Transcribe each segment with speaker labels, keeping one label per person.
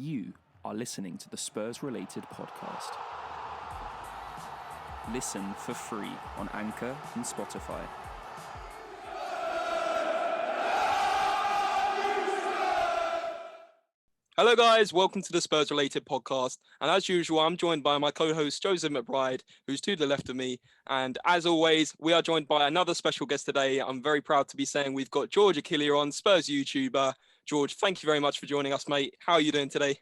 Speaker 1: You are listening to the Spurs-Related Podcast. Listen for free on Anchor and Spotify.
Speaker 2: Hello guys, welcome to the Spurs-Related Podcast. And as usual, I'm joined by my co-host Joseph McBride, who's to the left of me. And as always, we are joined by another special guest today. I'm very proud to be saying we've got George Achillea on, Spurs YouTuber. George, thank you very much for joining us, mate. How are you doing today?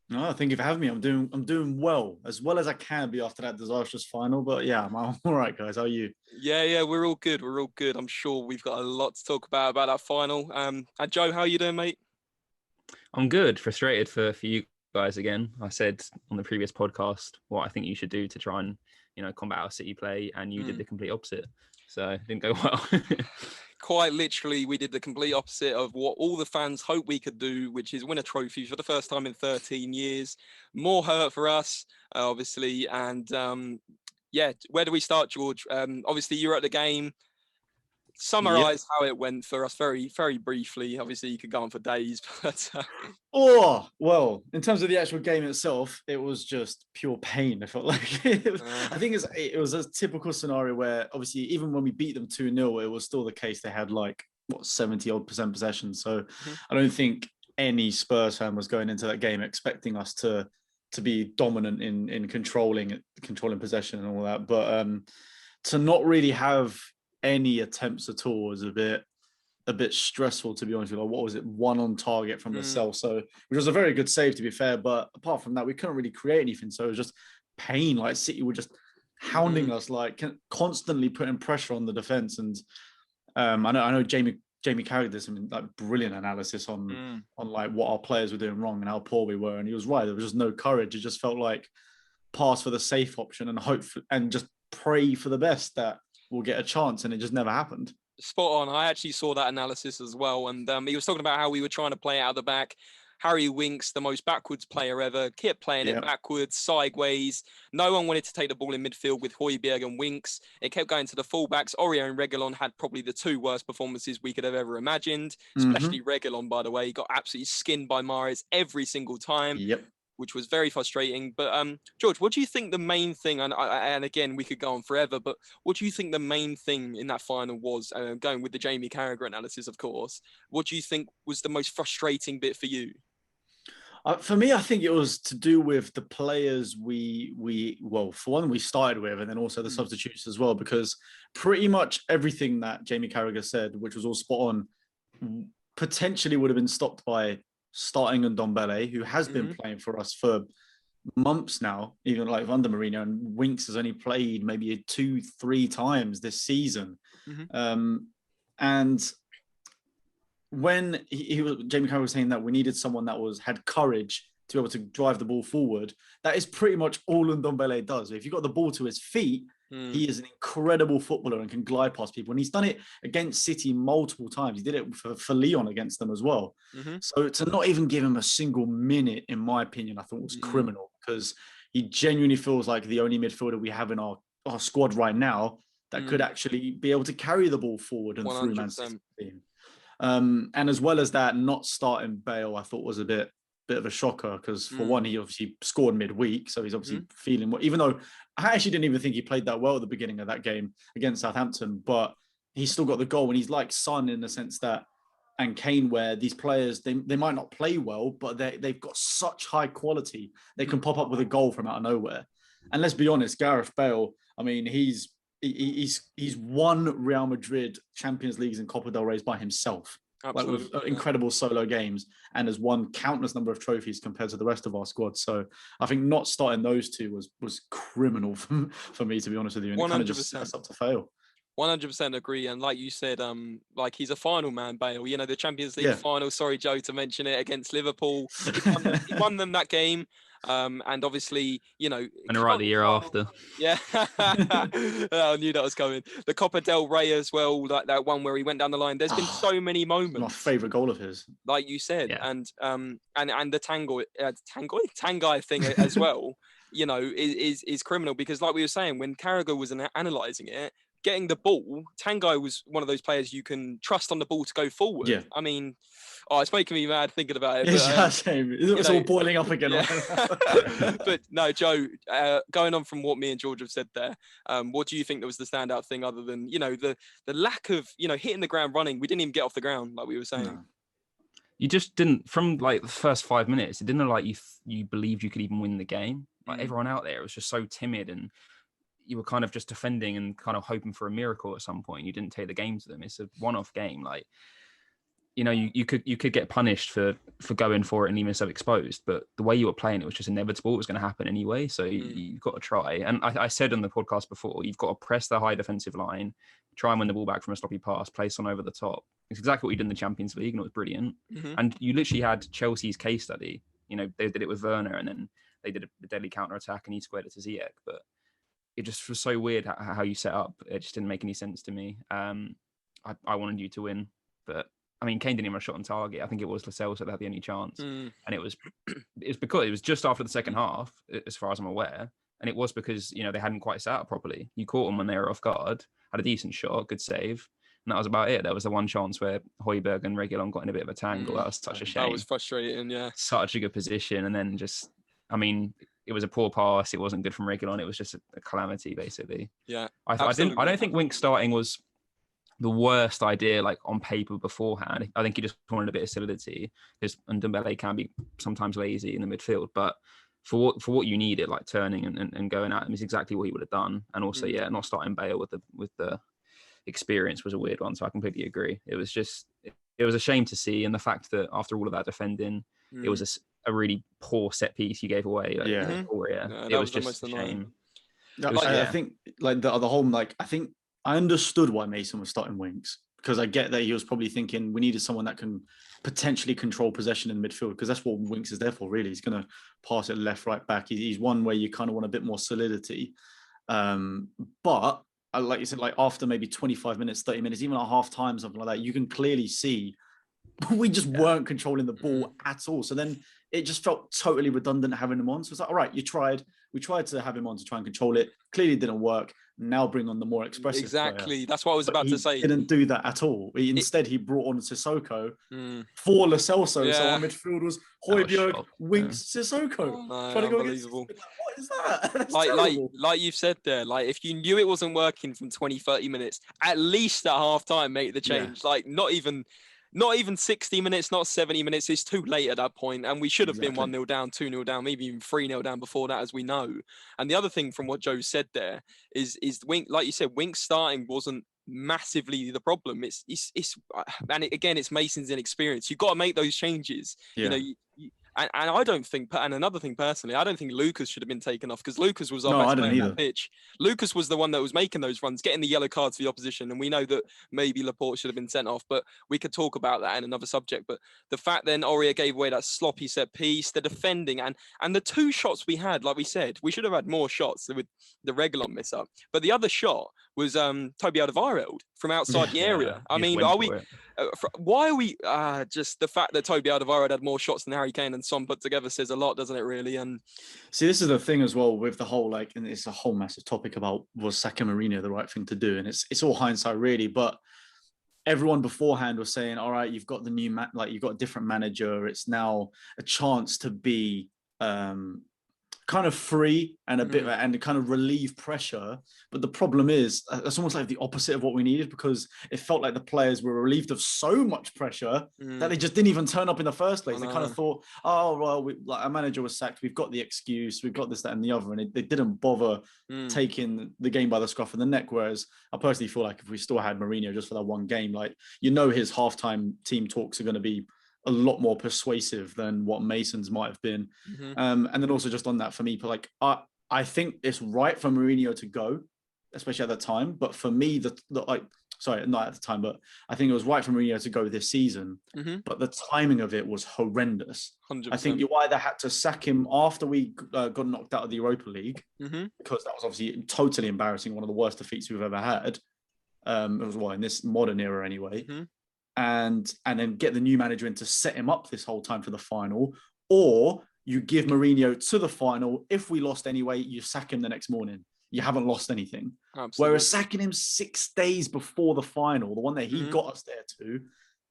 Speaker 3: No, thank you for having me. I'm doing well as I can be after that disastrous final. But yeah, I'm all right, guys. How are you?
Speaker 2: Yeah, we're all good. We're all good. I'm sure we've got a lot to talk about that final. And Joe, how are you doing, mate?
Speaker 4: I'm good. Frustrated for you guys again. I said on the previous podcast what I think you should do to try and, combat our City play, and you did the complete opposite. So it didn't go well.
Speaker 2: Quite literally, we did the complete opposite of what all the fans hope we could do, which is win a trophy for the first time in 13 years. More hurt for us, obviously. And where do we start, George? Obviously, you were at the game. Summarise how it went for us very, very briefly. Obviously, you could go on for days, but...
Speaker 3: Oh, well, in terms of the actual game itself, it was just pure pain. I felt like I think it was a typical scenario where, obviously, even when we beat them 2-0, it was still the case they had 70-odd% possession. So I don't think any Spurs fan was going into that game expecting us to be dominant in controlling possession and all that. But to not really have any attempts at all was a bit stressful, to be honest with you. What was it? 1 on target from the cell, so which was a very good save, to be fair. But apart from that, we couldn't really create anything. So it was just pain. Like City were just hounding us, constantly putting pressure on the defense. And I know Jamie Carragher did some brilliant analysis on what our players were doing wrong and how poor we were. And he was right. There was just no courage. It just felt like pass for the safe option and hope and just pray for the best that we'll get a chance, and it just never happened.
Speaker 2: Spot on. I actually saw that analysis as well, and he was talking about how we were trying to play out of the back. Harry Winks, the most backwards player ever, kept playing it backwards, sideways. No one wanted to take the ball in midfield with Højbjerg and Winks. It kept going to the fullbacks. Aurier and Reguilon had probably the 2 worst performances we could have ever imagined, especially Reguilon, by the way. He got absolutely skinned by Mahrez every single time.
Speaker 3: Yep.
Speaker 2: Which was very frustrating. But George, what do you think the main thing, and again, we could go on forever, but what do you think the main thing in that final was, going with the Jamie Carragher analysis, of course, what do you think was the most frustrating bit for you?
Speaker 3: For me, I think it was to do with the players for one, we started with, and then also the substitutes as well, because pretty much everything that Jamie Carragher said, which was all spot on, potentially would have been stopped by starting Ndombele, who has been playing for us for months now, even under Mourinho, and Winks has only played maybe 2-3 times this season. And when Jamie Carragher was saying that we needed someone that had courage to be able to drive the ball forward, that is pretty much all Ndombele does. If you've got the ball to his feet, he is an incredible footballer and can glide past people. And he's done it against City multiple times. He did it for Lyon against them as well. So to not even give him a single minute, in my opinion, I thought was criminal, because he genuinely feels like the only midfielder we have in our squad right now that could actually be able to carry the ball forward and 100%. Through Man City's team. And as well as that, not starting Bale, I thought was a bit of a shocker, because for one, he obviously scored midweek, so he's obviously feeling well, even though I actually didn't even think he played that well at the beginning of that game against Southampton, but he's still got the goal, and he's like Son in the sense that, and Kane, where these players, they might not play well, but they've got such high quality, they can pop up with a goal from out of nowhere. And let's be honest, Gareth Bale, I mean, he's won Real Madrid Champions Leagues and Copa del Rey by himself.
Speaker 2: Absolutely.
Speaker 3: With incredible solo games, and has won countless number of trophies compared to the rest of our squad. So I think not starting those two was criminal for me, to be honest with you. And 100%. It kind of just set us up to fail.
Speaker 2: 100% agree. And like you said, he's a final man, Bale. The Champions League final, sorry, Joe, to mention it, against Liverpool. He won them that game. And obviously,
Speaker 4: and right the year after.
Speaker 2: Yeah. I knew that was coming. The Copa del Rey as well, like that one where he went down the line. There's been so many moments.
Speaker 3: My favourite goal of his.
Speaker 2: Like you said. Yeah. And the Tanguy thing as well, is criminal, because like we were saying, when Carragher was analysing it, getting the ball, Tanguy was one of those players you can trust on the ball to go forward.
Speaker 3: Yeah.
Speaker 2: I mean, it's making me mad thinking about it.
Speaker 3: It's all boiling up again.
Speaker 2: Yeah. But no, Joe, going on from what me and George have said there, what do you think that was the standout thing other than, the lack of, hitting the ground running? We didn't even get off the ground, like we were saying.
Speaker 4: No. You just didn't, from like the first 5 minutes, it didn't look like you believed you could even win the game. Like everyone out there was just so timid, and you were kind of just defending and kind of hoping for a miracle at some point. You didn't take the game to them. It's a one-off game. Like, you could get punished for going for it and even so exposed, but the way you were playing, it was just inevitable. It was going to happen anyway. So you've got to try. And I said on the podcast before, you've got to press the high defensive line, try and win the ball back from a sloppy pass, place on over the top. It's exactly what you did in the Champions League, and it was brilliant. And you literally had Chelsea's case study. They did it with Werner, and then they did a deadly counter-attack, and he squared it to Ziyech. But it just was so weird how you set up. It just didn't make any sense to me. I wanted you to win, but I mean, Kane didn't even have a shot on target. I think it was Lascelles that had the only chance. And it was because it was just after the second half, as far as I'm aware. And it was because, they hadn't quite set up properly. You caught them when they were off guard, had a decent shot, good save. And that was about it. There was the one chance where Højbjerg and Reguilon got in a bit of a tangle. That was such a shame.
Speaker 2: That was frustrating, yeah.
Speaker 4: Such a good position. And then it was a poor pass. It wasn't good from Reguilon. It was just a calamity, basically.
Speaker 2: Yeah.
Speaker 4: I don't think Winks starting was the worst idea, like on paper beforehand. I think he just wanted a bit of solidity, because Ndombele can be sometimes lazy in the midfield, but for what you needed, like turning and going at him, is exactly what he would have done. And also, not starting Bale with the experience was a weird one. So I completely agree. It was a shame to see, and the fact that after all of that defending, it was a really poor set piece you gave away. Like, it was just a shame.
Speaker 3: I think like the whole, like, I think I understood why Mason was starting Winks, because I get that he was probably thinking we needed someone that can potentially control possession in the midfield, because that's what Winks is there for, really. He's going to pass it left, right, back. He's one where you kind of want a bit more solidity. But like you said, like after maybe 25 minutes, 30 minutes, even at half time, something like that, you can clearly see we just weren't controlling the ball at all. So then it just felt totally redundant having him on. So it's like, all right, we tried to have him on to try and control it. Clearly didn't work. Now bring on the more expressive
Speaker 2: Exactly.
Speaker 3: player.
Speaker 2: That's what I was about to say.
Speaker 3: He didn't do that at all. Instead, he brought on Sissoko for Lo Celso. So our midfield was Højbjerg, Winks, Sissoko.
Speaker 2: Unbelievable.
Speaker 3: What is that?
Speaker 2: Like you've said there, like if you knew it wasn't working from 20, 30 minutes, at least at half time, make the change. Yeah. Like not even 60 minutes, not 70 minutes. It's too late at that point. And we should have been 1-0 down, 2-0 down, maybe even 3-0 down before that, as we know. And the other thing from what Joe said there is Wink, like you said, Wink starting wasn't massively the problem. It's it's Mason's inexperience. You've got to make those changes.
Speaker 3: Yeah.
Speaker 2: And I don't think, and another thing personally, I don't think Lucas should have been taken off, because Lucas was our best player on the pitch. Lucas was the one that was making those runs, getting the yellow cards for the opposition. And we know that maybe Laporte should have been sent off, but we could talk about that in another subject. But the fact then Aurier gave away that sloppy set piece, the defending, and the two shots we had, like we said, we should have had more shots with the Reguilon miss up. But the other shot was Toby Alderweireld from outside the area. I mean, why are we just the fact that Toby Alderweireld had more shots than Harry Kane and Son put together says a lot, doesn't it, really? And
Speaker 3: see, this is the thing as well with the whole, and it's a whole massive topic about, was sacking Mourinho the right thing to do? And it's all hindsight, really. But everyone beforehand was saying, all right, you've got the new you've got a different manager. It's now a chance to be kind of free and a bit and kind of relieve pressure. But the problem is it's almost like the opposite of what we needed, because it felt like the players were relieved of so much pressure that they just didn't even turn up in the first place. They kind of thought, oh, well, our manager was sacked. We've got the excuse. We've got this, that, and the other. And they didn't bother taking the game by the scruff of the neck. Whereas I personally feel like if we still had Mourinho just for that one game, like, his halftime team talks are going to be a lot more persuasive than what Mason's might have been. And then also just on that, for me, like I think it's right for Mourinho to go, especially at that time. But for me, sorry, not at the time, but I think it was right for Mourinho to go this season. But the timing of it was horrendous.
Speaker 2: 100%.
Speaker 3: I think you either had to sack him after we got knocked out of the Europa League, because that was obviously totally embarrassing, one of the worst defeats we've ever had. It was in this modern era anyway. And then get the new manager in to set him up this whole time for the final, or you give Mourinho to the final. If we lost anyway, you sack him the next morning. you haven't lost anything.
Speaker 2: Absolutely.
Speaker 3: Whereas sacking him 6 days before the final, the one that he got us there to,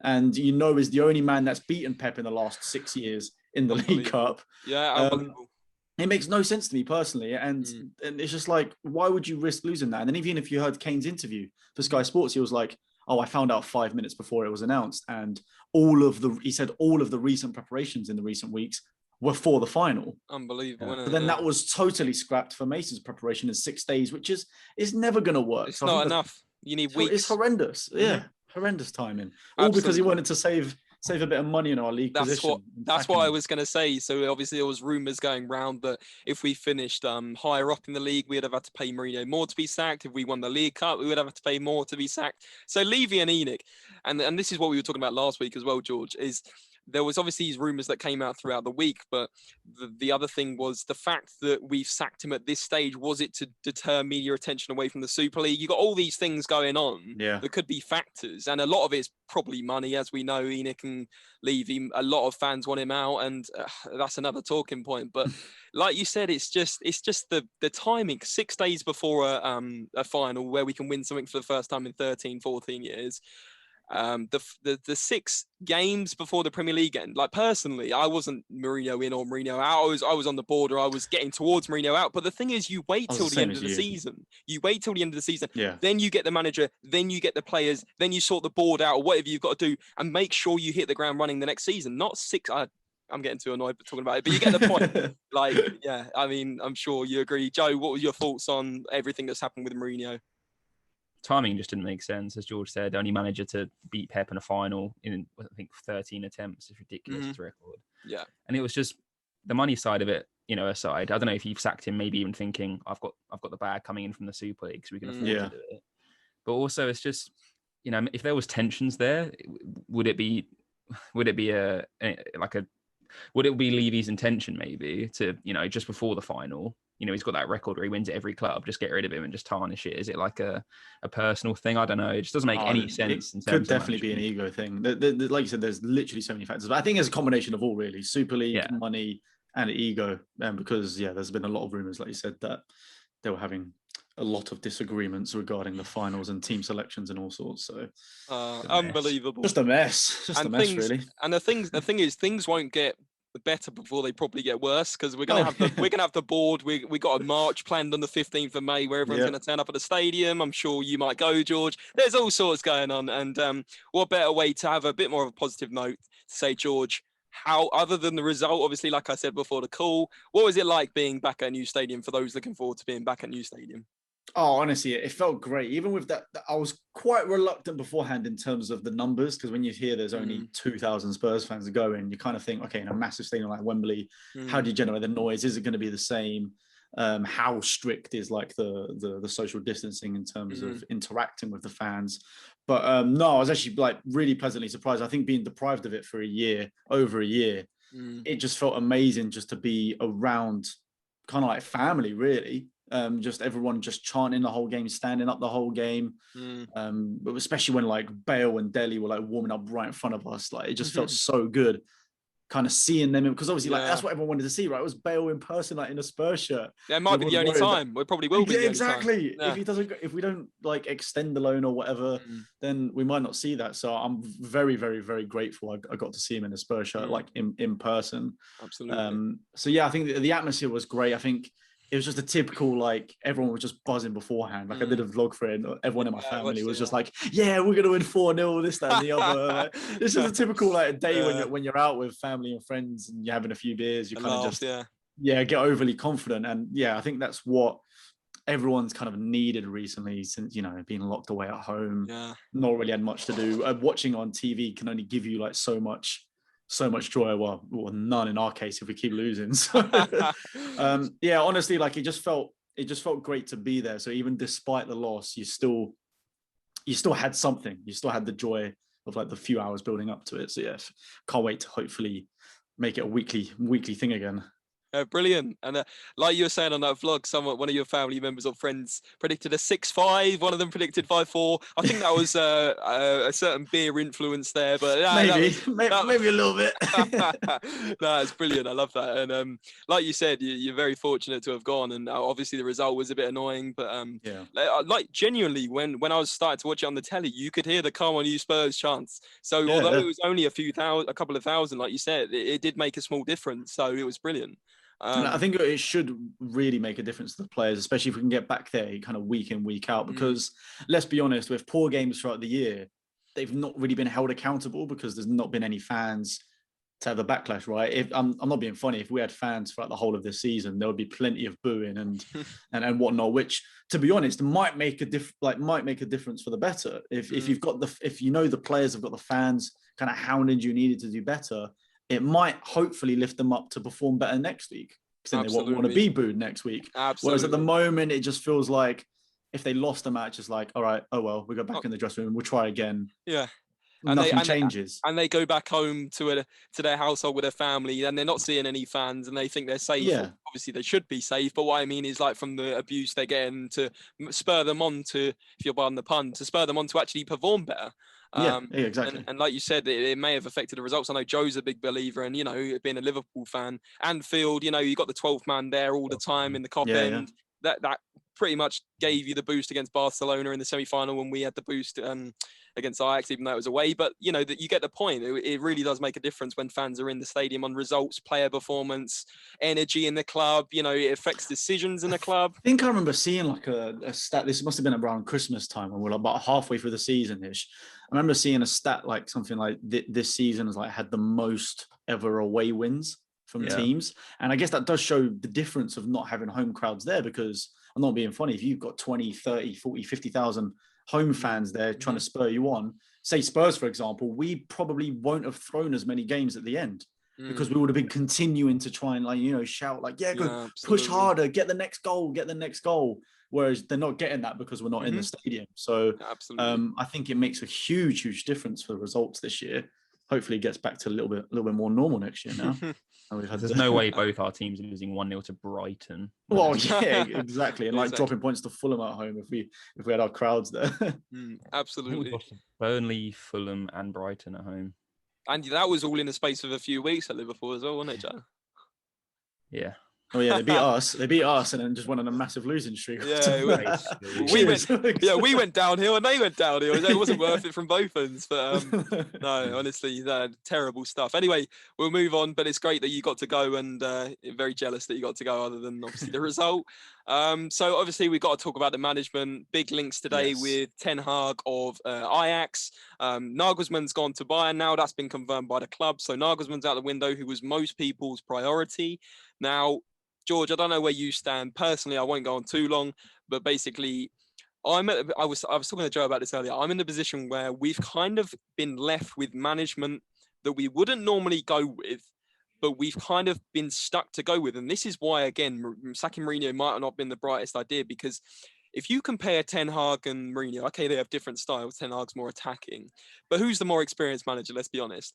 Speaker 3: and is the only man that's beaten Pep in the last 6 years in the League Cup.
Speaker 2: Yeah, unbelievable.
Speaker 3: It makes no sense to me personally. And it's just like, why would you risk losing that? And then even if you heard Kane's interview for Sky Sports, he was like, oh, I found out 5 minutes before it was announced. And he said all of the recent preparations in the recent weeks were for the final.
Speaker 2: Unbelievable.
Speaker 3: But then that was totally scrapped for Mason's preparation in 6 days, which is never going to work.
Speaker 2: It's not enough. You need weeks.
Speaker 3: It's horrendous. Yeah, horrendous timing. All because he wanted to save a bit of money in our league position.
Speaker 2: That's what I was going to say. So obviously there was rumours going round that if we finished higher up in the league, we'd have had to pay Mourinho more to be sacked. If we won the League Cup, we would have to pay more to be sacked. So Levy and ENIC, and this is what we were talking about last week as well, George, is there was obviously these rumours that came out throughout the week, but the other thing was the fact that we've sacked him at this stage. Was it to deter media attention away from the Super League? You got all these things going on that could be factors, and a lot of it's probably money, as we know. ENIC and Levy, a lot of fans want him out, and that's another talking point. But like you said, it's just the timing. 6 days before a final where we can win something for the first time in 13, 14 years. The 6 games before the Premier League end, like personally, I wasn't Mourinho in or Mourinho out. I was on the border. I was getting towards Mourinho out. But the thing is, you wait till the end of the season. You wait till the end of the season.
Speaker 3: Yeah.
Speaker 2: Then you get the manager. Then you get the players. Then you sort the board out or whatever you've got to do, and make sure you hit the ground running the next season. Not 6. I'm getting too annoyed talking about it, but you get the point. Like, yeah, I mean, I'm sure you agree. Joe, what were your thoughts on everything that's happened with Mourinho?
Speaker 4: Timing just didn't make sense. As George said, only manager to beat Pep in a final in, I think, 13 attempts is ridiculous as record.
Speaker 2: Yeah.
Speaker 4: And it was just the money side of it, aside. I don't know if you've sacked him, maybe even thinking, I've got the bag coming in from the Super League, so we can afford to do it. But also, it's just, if there was tensions there, would it be Levy's intention maybe to, just before the final? He's got that record where he wins at every club. Just get rid of him and just tarnish it. Is it like a personal thing? I don't know. It just doesn't make any sense.
Speaker 3: It could definitely be an ego thing. Like you said, there's literally so many factors. But I think it's a combination of all, really. Super League, money, and ego. Because, there's been a lot of rumours, like you said, that they were having a lot of disagreements regarding the finals and team selections and all sorts. So
Speaker 2: unbelievable.
Speaker 3: Just a mess. Really.
Speaker 2: And the thing is, things won't get better before they probably get worse, because we're gonna have the board. We got a march planned on the 15th of May where everyone's gonna turn up at the stadium. I'm sure you might go, George. There's all sorts going on, and what better way to have a bit more of a positive note to say, George, how, other than the result, obviously, like I said before the call, what was it like being back at a new stadium for those looking forward to being back at new stadium?
Speaker 3: Oh, honestly, it felt great. Even with that, I was quite reluctant beforehand in terms of the numbers, because when you hear there's only 2,000 Spurs fans going, you kind of think, okay, in a massive stadium like Wembley, how do you generate the noise? Is it going to be the same? How strict is like the social distancing in terms of interacting with the fans? But no, I was actually like really pleasantly surprised. I think being deprived of it for over a year, it just felt amazing just to be around kind of like family, really. Just everyone just chanting the whole game, standing up the whole game. But especially when like Bale and Dele were like warming up right in front of us, like it just felt so good, kind of seeing them, because obviously like that's what everyone wanted to see, right? It was Bale in person, like in a Spurs shirt.
Speaker 2: Yeah, it might be the only time. We probably will be.
Speaker 3: Exactly. If we don't like extend the loan or whatever, then we might not see that. So I'm very, very, very grateful I got to see him in a Spurs shirt, like in person.
Speaker 2: Absolutely.
Speaker 3: So yeah, I think the atmosphere was great. I think it was just a typical, like, everyone was just buzzing beforehand. Like, I did a vlog for it, and everyone in my family was just like, yeah, we're going to win 4-0, this, that, and the other. Like, this is a typical, like, day when you're out with family and friends and you're having a few beers. You kind of just, get overly confident. And, yeah, I think that's what everyone's kind of needed recently since, being locked away at home, not really had much to do. Watching on TV can only give you, like, so much joy. Well, none in our case if we keep losing. So, honestly, like it just felt great to be there. So even despite the loss, you still had something. You still had the joy of like the few hours building up to it. So yeah, can't wait to hopefully make it a weekly thing again.
Speaker 2: Brilliant. And like you were saying on that vlog, one of your family members or friends predicted a 6-5. One of them predicted 5-4. I think that was a certain beer influence there, but
Speaker 3: maybe a little bit.
Speaker 2: No, it's brilliant. I love that. And like you said, you're very fortunate to have gone. And obviously the result was a bit annoying, but like genuinely, when I was starting to watch it on the telly, you could hear the "Come on, you Spurs" chants. So although it was only a couple of thousand, like you said, it did make a small difference. So it was brilliant.
Speaker 3: I think it should really make a difference to the players, especially if we can get back there kind of week in, week out. Because let's be honest, with poor games throughout the year, they've not really been held accountable because there's not been any fans to have the backlash, right? If I'm not being funny, if we had fans throughout the whole of this season, there would be plenty of booing and whatnot, which, to be honest, might make a difference for the better. If you've got if you know the players have got the fans kind of hounding you needed to do better, it might hopefully lift them up to perform better next week, because then they won't want to be booed next week.
Speaker 2: Absolutely.
Speaker 3: Whereas at the moment, it just feels like if they lost a match, it's like, all right, oh well, we go back in the dressing room, we'll try again.
Speaker 2: Yeah.
Speaker 3: And nothing changes.
Speaker 2: And they go back home to their household with their family, and they're not seeing any fans, and they think they're safe.
Speaker 3: Yeah.
Speaker 2: Obviously, they should be safe. But what I mean is, like, from the abuse they're getting, to spur them on to, if you're pardon the pun, to spur them on to actually perform better.
Speaker 3: Yeah, exactly.
Speaker 2: And like you said, it may have affected the results. I know Joe's a big believer, and being a Liverpool fan, Anfield, you got the 12th man there all the time in the Kop end. That pretty much gave you the boost against Barcelona in the semi-final when we had the boost against Ajax, even though it was away. But that you get the point. It really does make a difference when fans are in the stadium on results, player performance, energy in the club. It affects decisions in the club.
Speaker 3: I think I remember seeing like a stat. This must have been around Christmas time when we were about halfway through the season-ish. I remember seeing a stat like something like this season has like had the most ever away wins from teams. And I guess that does show the difference of not having home crowds there, because I'm not being funny. If you've got 20, 30, 40, 50,000 home fans there trying to spur you on, say Spurs, for example, we probably won't have thrown as many games at the end because we would have been continuing to try and shout like, go push harder, get the next goal. Whereas they're not getting that because we're not in the stadium. So I think it makes a huge difference for the results this year. Hopefully it gets back to a little bit more normal next year now.
Speaker 4: There's no way both our teams are losing 1-0 to Brighton.
Speaker 3: Well, yeah, exactly. And dropping points to Fulham at home if we had our crowds there.
Speaker 2: Absolutely.
Speaker 4: Burnley, Fulham and Brighton at home.
Speaker 2: And that was all in the space of a few weeks at Liverpool as well, wasn't it, Joe?
Speaker 4: Yeah.
Speaker 3: Oh yeah, they beat us, and then just went on a massive losing streak.
Speaker 2: Yeah, we went downhill and they went downhill. It wasn't worth it from both ends. But no, honestly, terrible stuff. Anyway, we'll move on. But it's great that you got to go, and very jealous that you got to go. Other than obviously the result. So obviously we've got to talk about the management. Big links today with Ten Hag of Ajax. Nagelsmann's gone to Bayern now. That's been confirmed by the club. So Nagelsmann's out the window, who was most people's priority. Now, George, I don't know where you stand. Personally, I won't go on too long, but basically, I was talking to Joe about this earlier. I'm in the position where we've kind of been left with management that we wouldn't normally go with, but we've kind of been stuck to go with. And this is why, again, sacking Mourinho might have not been the brightest idea, because if you compare Ten Hag and Mourinho, okay, they have different styles. Ten Hag's more attacking, but who's the more experienced manager? Let's be honest.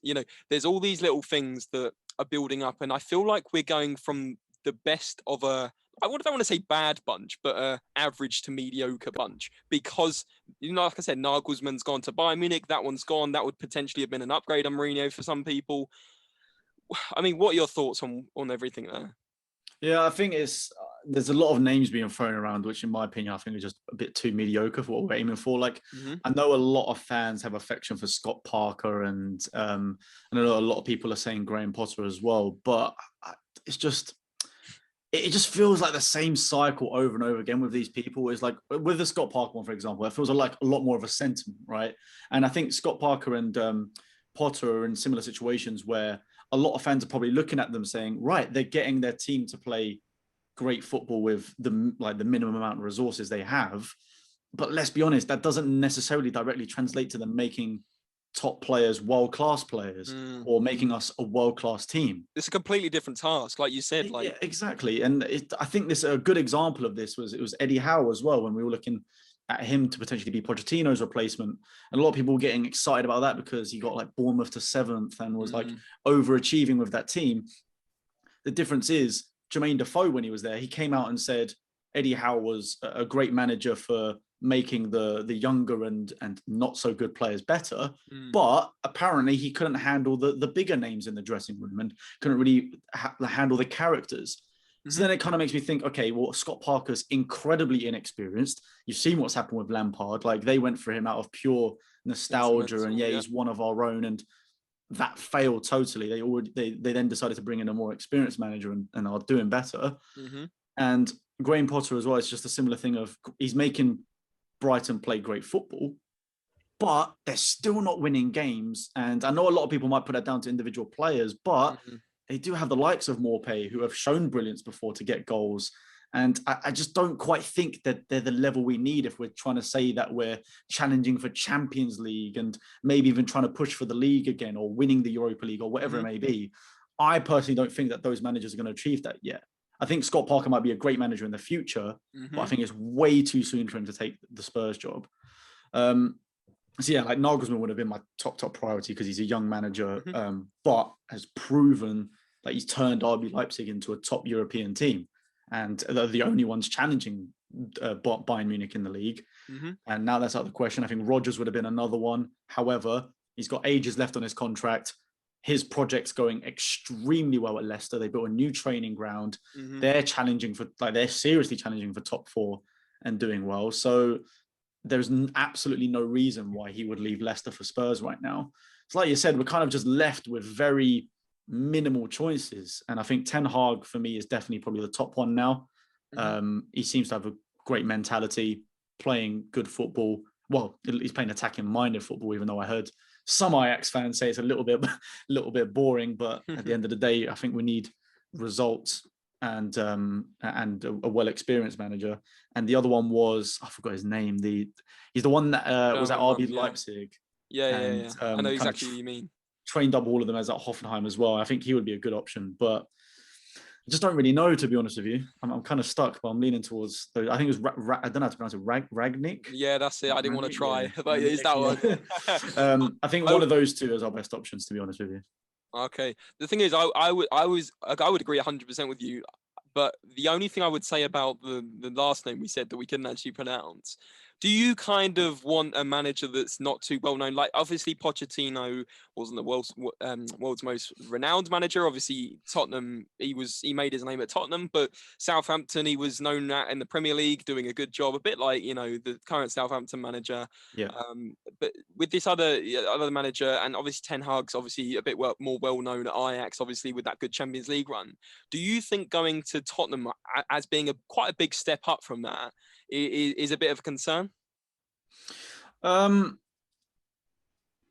Speaker 2: There's all these little things that are building up, and I feel like we're going from the best of I don't want to say bad bunch, but average to mediocre bunch, because like I said, Nagelsmann's gone to Bayern Munich. That one's gone. That would potentially have been an upgrade on Mourinho for some people. I mean, what are your thoughts on everything there?
Speaker 3: Yeah, I think there's a lot of names being thrown around, which in my opinion, I think are just a bit too mediocre for what we're aiming for. Like, I know a lot of fans have affection for Scott Parker, and I know a lot of people are saying Graham Potter as well, but it just feels like the same cycle over and over again with these people. Is like with the Scott Parker one, for example, it feels like a lot more of a sentiment, right? And I think Scott Parker and Potter are in similar situations where a lot of fans are probably looking at them saying, right, they're getting their team to play great football with the minimum amount of resources they have. But let's be honest, that doesn't necessarily directly translate to them making top players world-class players or making us a world-class team.
Speaker 2: It's a completely different task, like you said.
Speaker 3: Yeah, exactly. And I think a good example of this was Eddie Howe as well, when we were looking at him to potentially be Pochettino's replacement. And a lot of people were getting excited about that because he got like Bournemouth to 7th and was like overachieving with that team. The difference is Jermaine Defoe, when he was there, he came out and said Eddie Howe was a great manager for making the younger and not so good players better. But apparently he couldn't handle the bigger names in the dressing room and couldn't really handle the characters. So then it kind of makes me think, okay, well, Scott Parker's incredibly inexperienced. You've seen what's happened with Lampard. Like, they went for him out of pure nostalgia and he's one of our own, and that failed totally. They then decided to bring in a more experienced manager and are doing better. And Graham Potter as well, it's just a similar thing of he's making Brighton play great football, but they're still not winning games. And I know a lot of people might put that down to individual players, but they do have the likes of Maupay who have shown brilliance before to get goals. And I just don't quite think that they're the level we need if we're trying to say that we're challenging for Champions League and maybe even trying to push for the league again or winning the Europa League or whatever it may be. I personally don't think that those managers are going to achieve that yet. I think Scott Parker might be a great manager in the future, but I think it's way too soon for him to take the Spurs job. So yeah, like Nagelsmann would have been my top priority because he's a young manager, but has proven that he's turned RB Leipzig into a top European team. And they're the only ones challenging Bayern Munich in the league. And now that's out of the question. I think Rodgers would have been another one. However, he's got ages left on his contract. His project's going extremely well at Leicester. They built a new training ground. They're seriously challenging for top 4 and doing well. So there's absolutely no reason why he would leave Leicester for Spurs right now. It's like you said, we're kind of just left with very minimal choices. And I think Ten Hag, for me, is definitely probably the top one now. He seems to have a great mentality, playing good football. Well, he's playing attacking-minded football, even though I heard some Ajax fans say it's a little bit boring. But at the end of the day, I think we need results and a well-experienced manager. And the other one was, I forgot his name. He's the one that was at RB Leipzig.
Speaker 2: Yeah. I know exactly what you mean.
Speaker 3: Trained up all of them as at Hoffenheim as well. I think he would be a good option, but I just don't really know, to be honest with you. I'm kind of stuck, but I'm leaning towards. I think it was I don't know how to pronounce it. Ragnick.
Speaker 2: Yeah, that's it. I didn't want to try, but it's that one.
Speaker 3: I think one of those two is our best options, to be honest with you.
Speaker 2: Okay. The thing is, I would agree 100% with you, but the only thing I would say about the last name we said that we couldn't actually pronounce. Do you kind of want a manager that's not too well known? Like, obviously Pochettino wasn't the world's most renowned manager. Obviously Tottenham, he made his name at Tottenham, but Southampton, he was known at in the Premier League, doing a good job, a bit like, the current Southampton manager.
Speaker 3: Yeah.
Speaker 2: But with this other manager, and obviously Ten Hag's obviously a bit more well known at Ajax, obviously with that good Champions League run. Do you think going to Tottenham as being quite a big step up from that is a bit of a concern?
Speaker 3: A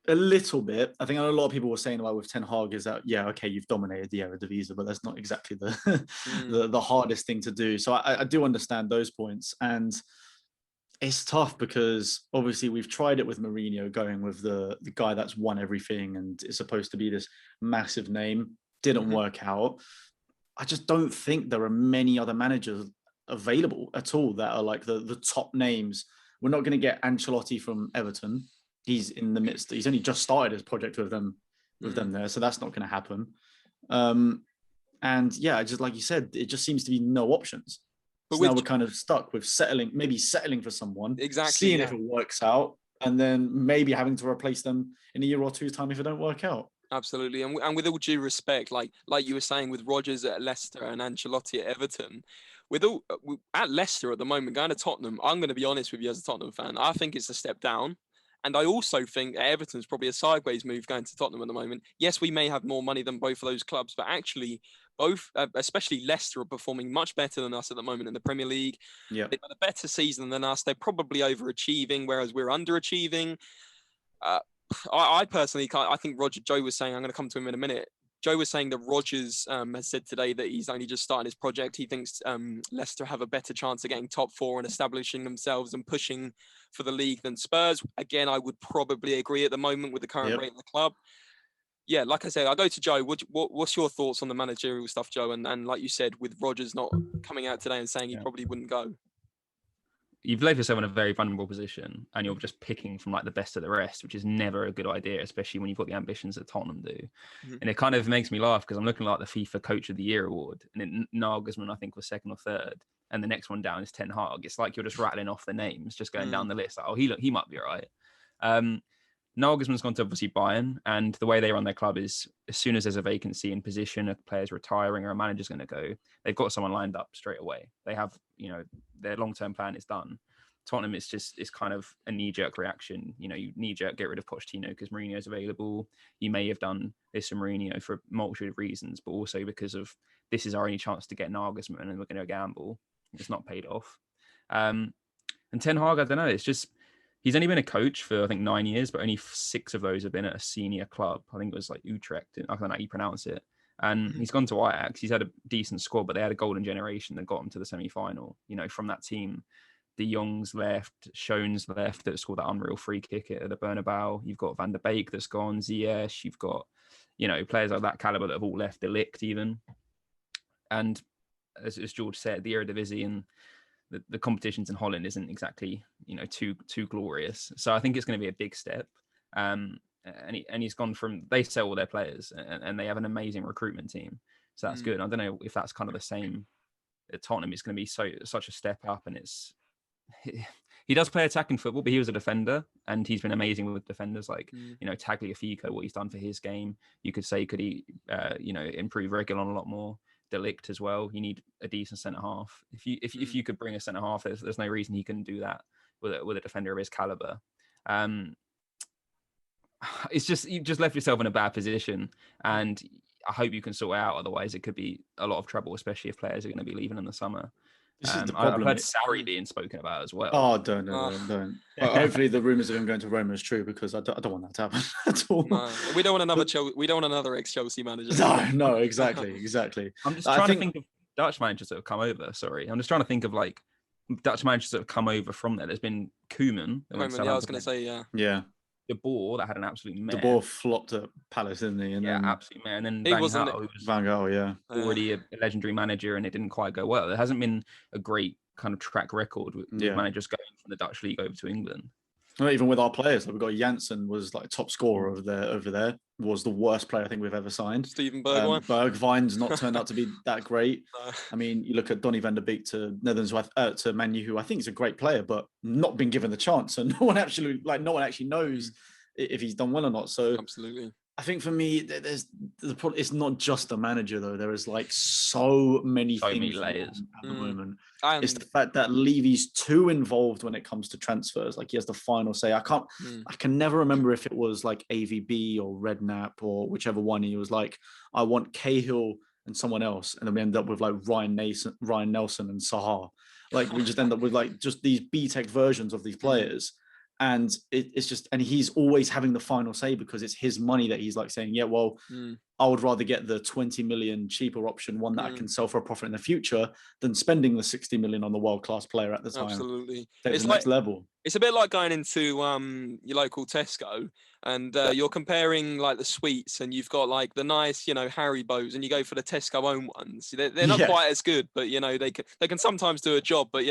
Speaker 3: little bit. I think a lot of people were saying about with Ten Hag is that, yeah, okay, you've dominated the Eredivisie, but that's not exactly the hardest thing to do. So I do understand those points. And it's tough because obviously we've tried it with Mourinho, going with the guy that's won everything and is supposed to be this massive name. Didn't work out. I just don't think there are many other managers available at all that are like the top names. We're not going to get Ancelotti from Everton. He's in the midst. He's only just started his project with them there, so that's not going to happen. And yeah, just like you said, it just seems to be no options. But so now we're kind of stuck with settling for someone, seeing if it works out, and then maybe having to replace them in a year or two's time if it don't work out.
Speaker 2: Absolutely, and with all due respect, like you were saying with Rodgers at Leicester and Ancelotti at Everton, at Leicester at the moment, going to Tottenham, I'm going to be honest with you as a Tottenham fan, I think it's a step down. And I also think Everton's probably a sideways move going to Tottenham at the moment. Yes, we may have more money than both of those clubs, but actually both, especially Leicester, are performing much better than us at the moment in the Premier League.
Speaker 3: Yeah.
Speaker 2: They've had a better season than us. They're probably overachieving, whereas we're underachieving. I personally can't. I think Joe was saying, I'm going to come to him in a minute. Joe was saying that Rodgers has said today that he's only just starting his project. He thinks Leicester have a better chance of getting top 4 and establishing themselves and pushing for the league than Spurs. Again, I would probably agree at the moment with the current rate of the club. Yeah, like I said, I'll go to Joe. What's your thoughts on the managerial stuff, Joe? And like you said, with Rodgers not coming out today and saying he probably wouldn't go.
Speaker 4: you've left yourself in a very vulnerable position, and you're just picking from like the best of the rest, which is never a good idea, especially when you've got the ambitions that Tottenham do. And it kind of makes me laugh because I'm looking at like the FIFA Coach of the Year award, and Nagelsmann I think was second or third, and the next one down is Ten Hag. It's like you're just rattling off the names, just going down the list. Like, oh, he might be all right. Nagelsmann's gone to obviously Bayern, and the way they run their club is as soon as there's a vacancy in position, a player's retiring or a manager's going to go, they've got someone lined up straight away. They have, their long-term plan is done. Tottenham is kind of a knee-jerk reaction. You knee-jerk get rid of Pochettino because Mourinho's available. You may have done this for Mourinho for a multitude of reasons, but also because of this is our only chance to get Nagelsmann and we're going to gamble. It's not paid off. And Ten Hag, I don't know, it's just, he's only been a coach for, I think, 9 years, but only 6 of those have been at a senior club. I think it was like Utrecht. I don't know how you pronounce it. And he's gone to Ajax. He's had a decent squad, but they had a golden generation that got him to the semi-final. From that team, De Jong's left, Schoen's left that scored that unreal free kick at the Bernabeu. You've got Van der Beek that's gone, Ziyech. You've got, players of that caliber that have all left, De Ligt even. And as George said, the Eredivisie and the competitions in Holland isn't exactly, too glorious. So I think it's going to be a big step. And he's gone from, they sell all their players and they have an amazing recruitment team. So that's good. I don't know if that's kind of the same at Tottenham. It's going to be such a step up, and he does play attacking football, but he was a defender and he's been amazing with defenders like, Tagliafico, what he's done for his game. You could say, could he, improve Reguilon a lot more? De Ligt as well. You need a decent centre half. If you could bring a centre half, there's no reason he couldn't do that with a defender of his caliber. It's just, you've just left yourself in a bad position, and I hope you can sort it out. Otherwise, it could be a lot of trouble, especially if players are going to be leaving in the summer.
Speaker 3: This is the problem.
Speaker 4: I've heard Sarri being spoken about as well.
Speaker 3: Oh, don't. Hopefully, the rumours of him going to Roma is true, because I don't want that to happen at all.
Speaker 2: No, we don't want another ex-Chelsea manager.
Speaker 3: No, exactly.
Speaker 4: I'm just trying to think of Dutch managers that have come over. Sorry, I'm just trying to think of like Dutch managers that have come over from there. There's been Koeman.
Speaker 2: I was going to say, yeah.
Speaker 4: De Boer, that had an absolute mare.
Speaker 3: De Boer flopped at Palace, didn't he? And
Speaker 4: absolute mare. And then
Speaker 3: Van Gaal,
Speaker 4: already a legendary manager, and it didn't quite go well. There hasn't been a great kind of track record with managers going from the Dutch league over to England.
Speaker 3: Not even with our players. Like, we've got Janssen was like top scorer over there. Was the worst player I think we've ever signed.
Speaker 2: Steven Bergwijn.
Speaker 3: Bergwijn's not turned out to be that great. I mean, you look at Donny van der Beek to Netherlands, to Man U, who I think is a great player, but not been given the chance, and no one actually knows if he's done well or not. So
Speaker 2: absolutely.
Speaker 3: I think for me, there's the problem. It's not just the manager though. There is like so many layers at the moment. It's the fact that Levy's too involved when it comes to transfers. Like, he has the final say. I can never remember if it was like AVB or Redknapp or whichever one. He was like, I want Cahill and someone else, and then we end up with like Ryan Nelson and Sahar. Like, we just end up with like just these B-Tech versions of these players. And it's just, and he's always having the final say because it's his money that he's like saying, yeah, well, I would rather get the 20 million cheaper option, one that I can sell for a profit in the future, than spending the 60 million on the world-class player at the time.
Speaker 2: Absolutely.
Speaker 3: It's the next level.
Speaker 2: It's a bit like going into your local Tesco and you're comparing like the sweets, and you've got like the nice, Haribos, and you go for the Tesco own ones. They're not quite as good, but they can sometimes do a job. But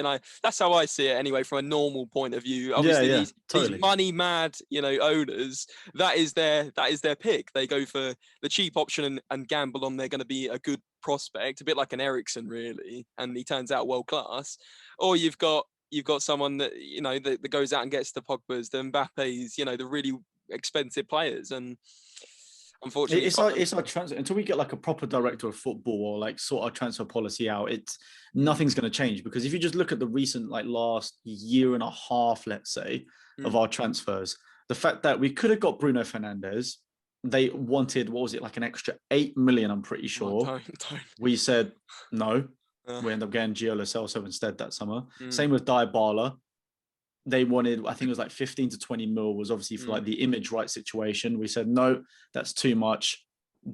Speaker 2: that's how I see it anyway, from a normal point of view. Obviously, these money mad, owners, that is their pick. They go for the cheap option and gamble on they're going to be a good prospect, a bit like an Eriksen really, and he turns out world class. Or you've got someone that that goes out and gets the Pogbas, the Mbappes, the really expensive players. And unfortunately,
Speaker 3: it's our transfer until we get like a proper director of football or like sort our transfer policy out. Nothing's going to change, because if you just look at the recent like last year and a half, let's say, of our transfers, the fact that we could have got Bruno Fernandes. They wanted, what was it, like an extra 8 million, I'm pretty sure.
Speaker 2: Don't.
Speaker 3: We said no. We ended up getting Gio Lo Celso instead that summer. Same with Dybala. They wanted, I think it was like 15 to 20 mil, was obviously for like the image right situation. We said, no, that's too much.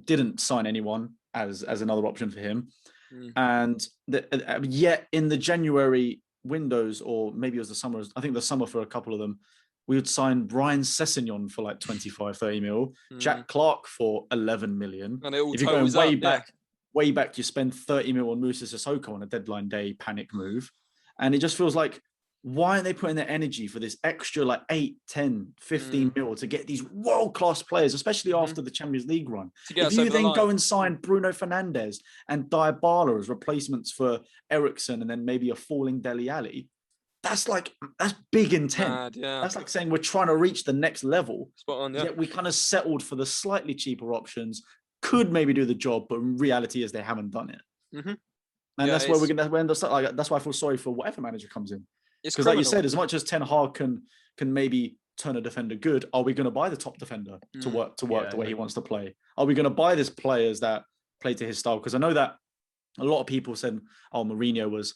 Speaker 3: Didn't sign anyone as another option for him. And yet in the January windows, or maybe it was the summer, I think the summer for a couple of them, we would sign Brian Sessegnon for like 25, 30 mil, Jack Clark for 11 million.
Speaker 2: And it all
Speaker 3: if you're going way back, you spend 30 mil on Moussa Sissoko on a deadline day panic move. And it just feels like why aren't they putting their energy for this extra like 8, 10, 15 mil to get these world-class players, especially after the Champions League run? If you then go and sign Bruno Fernandes and Dybala as replacements for Eriksen and then maybe a falling Dele Alli, that's big intent. That's like saying we're trying to reach the next level.
Speaker 2: Spot on, yeah.
Speaker 3: Yet we kind of settled for the slightly cheaper options, could maybe do the job, but reality is they haven't done it. And that's where we're going to end up. Like, that's why I feel sorry for whatever manager comes in. Because like you said, as much as Ten Hag can maybe turn a defender good, are we going to buy the top defender to work the way he wants to play? Are we going to buy these players that play to his style? Because I know that a lot of people said, oh, Mourinho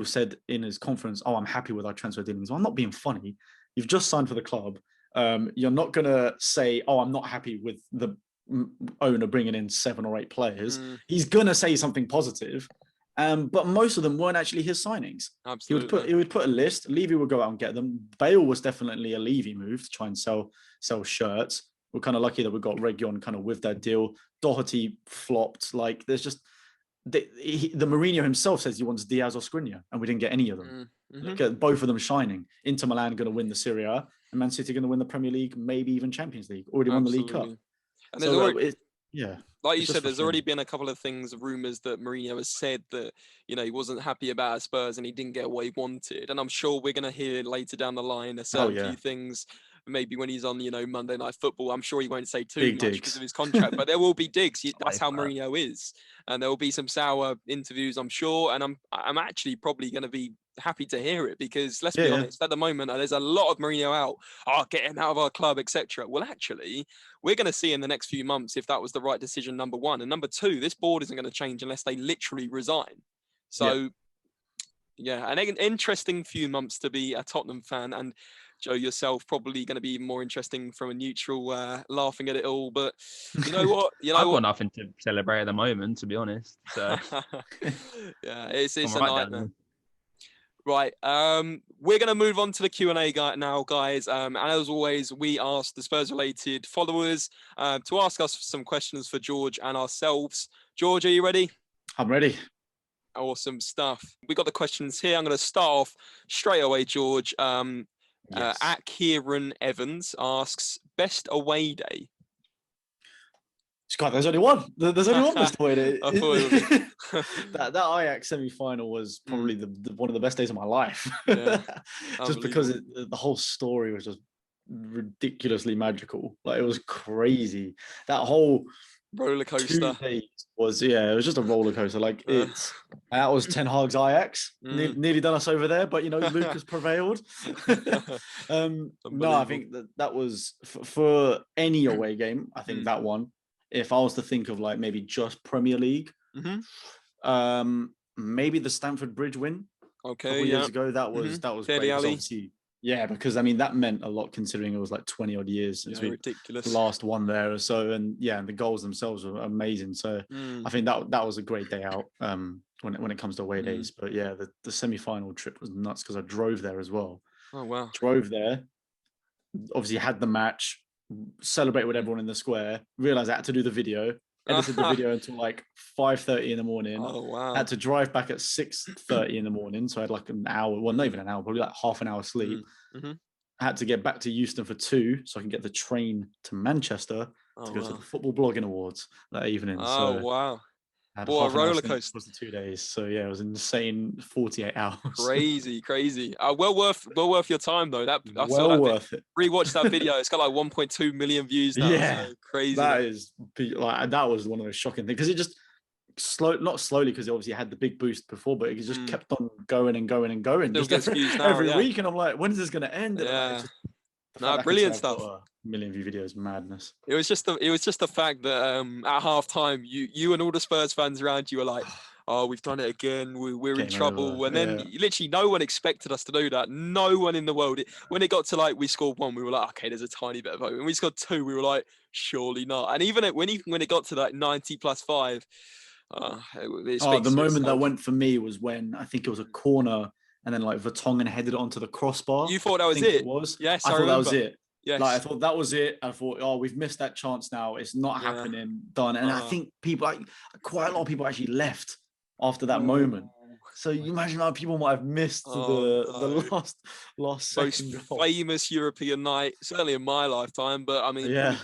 Speaker 3: said in his conference, oh, I'm happy with our transfer dealings. Well, I'm not being funny. You've just signed for the club. You're not going to say, oh, I'm not happy with the owner bringing in 7 or 8 players. He's going to say something positive. But most of them weren't actually his signings.
Speaker 2: Absolutely.
Speaker 3: He would put a list. Levy would go out and get them. Bale was definitely a Levy move to try and sell shirts. We're kind of lucky that we got Reguilon kind of with that deal. Doherty flopped. Like there's just the Mourinho himself says he wants Diaz or Skriniar, and we didn't get any of them. Look at both of them shining. Inter Milan going to win the Serie A, and Man City going to win the Premier League, maybe even Champions League. Already won the League Cup.
Speaker 2: And there's already,
Speaker 3: yeah.
Speaker 2: Like you said, there's already been a couple of things, rumours that Mourinho has said that, he wasn't happy about Spurs and he didn't get what he wanted. And I'm sure we're going to hear later down the line a certain few things, maybe when he's on, Monday Night Football. I'm sure he won't say too much because of his contract, but there will be digs. That's how Mourinho is. And there will be some sour interviews, I'm sure. And I'm actually probably going to be happy to hear it because let's be honest, at the moment there's a lot of Mourinho out, get him out of our club, etc. Well, actually, we're going to see in the next few months if that was the right decision, number one. And number two, this board isn't going to change unless they literally resign. So an interesting few months to be a Tottenham fan. And Joe, yourself, probably going to be more interesting from a neutral, laughing at it all. But you know what?
Speaker 4: I've got nothing to celebrate at the moment, to be honest. So
Speaker 2: it's a nightmare. Right, we're going to move on to the Q&A now, guys. And as always, we ask the Spurs-related followers to ask us some questions for George and ourselves. George, are you ready?
Speaker 3: I'm ready.
Speaker 2: Awesome stuff. We got the questions here. I'm going to start off straight away, George. At Kieran Evans asks, best away day?
Speaker 3: God, there's only one. There's only one best away day. I thought it was... that Ajax semi-final was probably one of the best days of my life. Just because the whole story was just ridiculously magical. Like it was crazy. That whole
Speaker 2: roller coaster
Speaker 3: was it was just a roller coaster. Like that was Ten Hag's Ajax. Nearly done us over there, but Lucas prevailed. No, I think that was for any away game. I think that one. If I was to think of like maybe just Premier League, maybe the Stamford Bridge win.
Speaker 2: Okay,
Speaker 3: a couple years ago, that was great. Obviously, because I mean that meant a lot considering it was like 20 odd years since we last won there or so, and the goals themselves were amazing. So I think that was a great day out when it comes to away days. But the semi-final trip was nuts because I drove there as well.
Speaker 2: Oh wow!
Speaker 3: Drove there, obviously had the match. Celebrate with everyone in the square, realized I had to do the video, edited the video until like 5:30 in the morning.
Speaker 2: Oh wow.
Speaker 3: Had to drive back at 6:30 in the morning, so I had like an hour, well not even an hour, probably like half an hour sleep. I had to get back to Euston for 2 so I can get the train to Manchester to go to the Football Blogging Awards that evening.
Speaker 2: Wow.
Speaker 3: What a roller coaster was the 2 days. So it was an insane 48 hours.
Speaker 2: Crazy. Well worth your time though.
Speaker 3: Worth it.
Speaker 2: Rewatch that video. It's got like 1.2 million views now.
Speaker 3: Yeah,
Speaker 2: so crazy.
Speaker 3: That was one of those shocking things because it just not slowly because it obviously had the big boost before, but it just kept on going and going and going.
Speaker 2: Still
Speaker 3: just
Speaker 2: gets views now,
Speaker 3: every week, and I'm like, when is this going to end?
Speaker 2: Brilliant stuff.
Speaker 3: A million view videos, madness.
Speaker 2: It was just the fact that at half time you and all the Spurs fans around you were like, oh, we've done it again, we're in trouble. And then literally no one expected us to do that. No one in the world. When it got to like we scored 1, we were like, okay, there's a tiny bit of hope. And we scored 2, we were like, surely not. And even when it got to like 90 plus 5,
Speaker 3: the moment that went for me was when I think it was a corner. And then like Vertonghen headed it onto the crossbar.
Speaker 2: You thought that was it?
Speaker 3: It was.
Speaker 2: Yes,
Speaker 3: I thought that was it.
Speaker 2: Yes.
Speaker 3: Like I thought that was it. I thought, we've missed that chance now. It's not happening. Done. And I think people, quite a lot of people actually left after that moment. So you imagine how people might have missed the last
Speaker 2: most
Speaker 3: second goal.
Speaker 2: famous European night, certainly in my lifetime. But I mean,
Speaker 3: Yeah.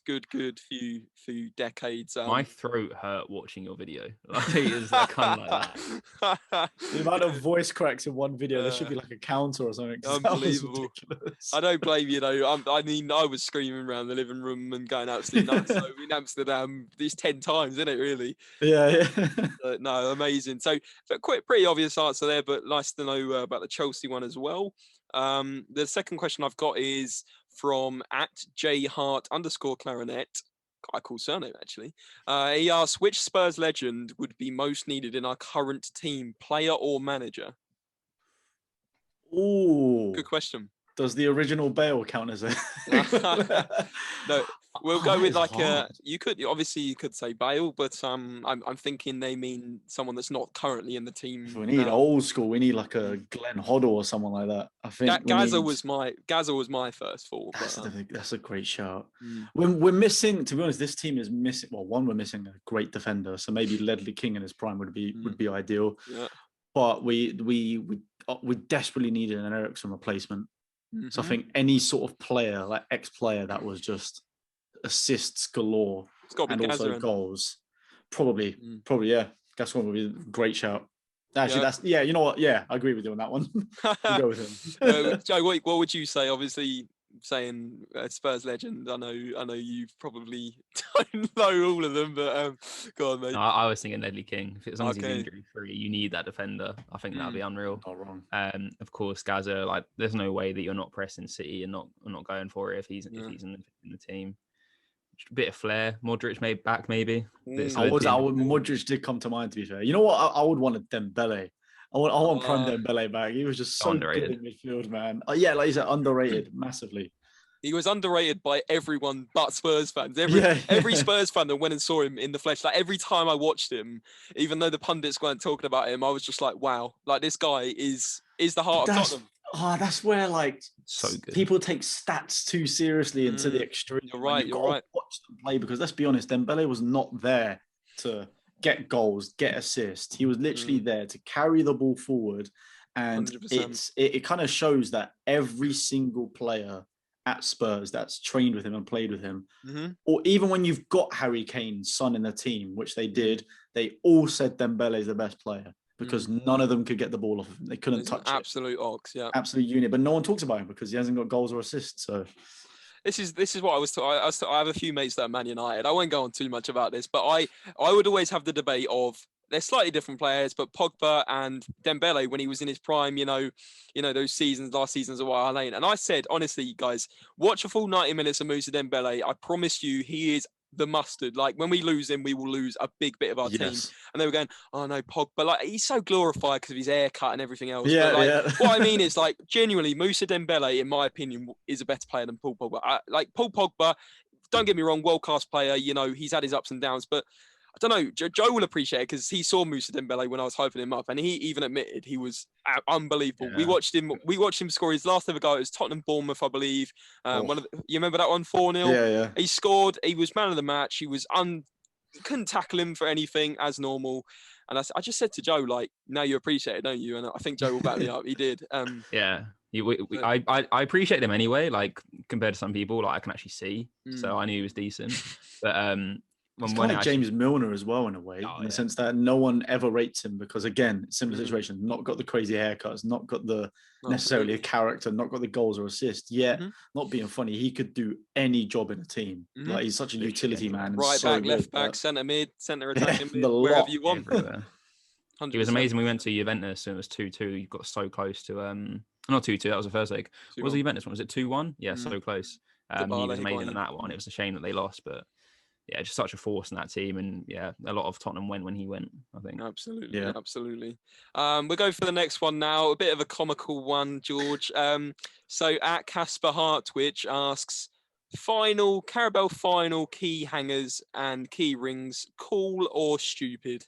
Speaker 2: good few decades.
Speaker 4: My throat hurt watching your video. Like, it's kind of like that.
Speaker 3: The amount of voice cracks in one video, there should be like a counter or something.
Speaker 2: Unbelievable. I don't blame you, though. I mean, I was screaming around the living room and going absolutely nuts. So in Amsterdam, this 10 times, isn't it? Really?
Speaker 3: Yeah.
Speaker 2: No, amazing. So, pretty obvious answer there, but nice to know about the Chelsea one as well. The second question I've got is from @jhart_clarinet. Quite a cool surname, actually. He asks, which Spurs legend would be most needed in our current team, player or manager?
Speaker 3: Ooh.
Speaker 2: Good question.
Speaker 3: Does the original Bale count as a...
Speaker 2: No, we'll go with like you could say Bale, but I'm thinking they mean someone that's not currently in the team.
Speaker 3: We need old school. We need like a Glenn Hoddle or someone like that. I think
Speaker 2: Gaza was my first thought.
Speaker 3: That's a great shout. We're missing, to be honest, this team is missing. Well, we're missing a great defender, so maybe Ledley King in his prime would be ideal.
Speaker 2: Yeah.
Speaker 3: But we desperately needed an Eriksen replacement. So I think any sort of player, like ex-player, that was just assists galore and also goals. Probably, yeah. Gascoigne would be a great shout. Actually, you know what? Yeah, I agree with you on that one. We'll go with
Speaker 2: him. Joe, what would you say? Obviously, saying Spurs legend. I know you probably don't know all of them, but go on, mate.
Speaker 4: No, I was thinking Ledley King. As long as he's injury free, you need that defender. I think that'd be unreal.
Speaker 3: Not wrong.
Speaker 4: Of course, Gaza. Like, there's no way that you're not pressing City and not going for it if he's in the team. A bit of flair. Modric maybe.
Speaker 3: Modric did come to mind, to be fair. You know what? I would want a Dembele. I want Prime Dembele back. He was just so underrated. Good in midfield, man. Yeah, like you said, underrated massively.
Speaker 2: He was underrated by everyone but Spurs fans. Every Spurs fan that went and saw him in the flesh, like every time I watched him, even though the pundits weren't talking about him, I was just like, wow, like this guy is the heart of Tottenham.
Speaker 3: That's where like
Speaker 4: so good.
Speaker 3: People take stats too seriously and to the extreme.
Speaker 2: You're right.
Speaker 3: Watch them play, because let's be honest, Dembele was not there to get goals, get assists. He was literally there to carry the ball forward, and 100%. it kind of shows that every single player at Spurs that's trained with him and played with him, or even when you've got Harry Kane's son in the team, which they did, they all said Dembele is the best player. Because none of them could get the ball off of him. They couldn't touch it.
Speaker 2: Absolute ox, yeah.
Speaker 3: Absolute unit. But no one talks about him because he hasn't got goals or assists. So
Speaker 2: this is what I have a few mates that are Man United. I won't go on too much about this, but I would always have the debate of they're slightly different players, but Pogba and Dembele, when he was in his prime, you know those last seasons a while late. And I said, honestly, guys, watch a full 90 minutes of Moussa Dembele. I promise you, he is the mustard. Like, when we lose him, we will lose a big bit of our team. And they were going, oh no, Pogba, like, he's so glorified because of his haircut and everything else. What I mean is, like, genuinely, Moussa Dembele, in my opinion, is a better player than Paul Pogba. Paul Pogba, don't get me wrong, world-class player, he's had his ups and downs, but I don't know, Joe will appreciate it because he saw Moussa Dembele when I was hyping him up, and he even admitted he was unbelievable. Yeah. We watched him score his last ever goal. It was Tottenham Bournemouth, I believe. You remember that one, 4-0?
Speaker 3: Yeah.
Speaker 2: He scored. He was man of the match. He was couldn't tackle him for anything as normal. And I just said to Joe, like, now you appreciate it, don't you? And I think Joe will back me up. He did.
Speaker 4: Yeah. I appreciate him anyway. Like, compared to some people, like, I can actually see. So I knew he was decent. But
Speaker 3: it's kind of like James Milner as well, in a way, in the sense that no one ever rates him because, again, similar situation, not got the crazy haircuts, not got the necessarily a character, not got the goals or assists, yet not being funny. He could do any job in a team. Like, he's such a utility man.
Speaker 2: Right back, left back, centre mid, centre attacking mid, wherever you want.
Speaker 4: He was amazing. We went to Juventus and it was 2-2. You got so close to not 2-2. That was the first leg. What was the Juventus one? Was it 2-1? Yeah, so close. He was amazing in that one. It was a shame that they lost, but yeah, just such a force in that team, and yeah, a lot of Tottenham went when he went, I think.
Speaker 2: Absolutely. We'll go for the next one now. A bit of a comical one, George. So at Casper Hartwich asks, Carabao final key hangers and key rings, cool or stupid?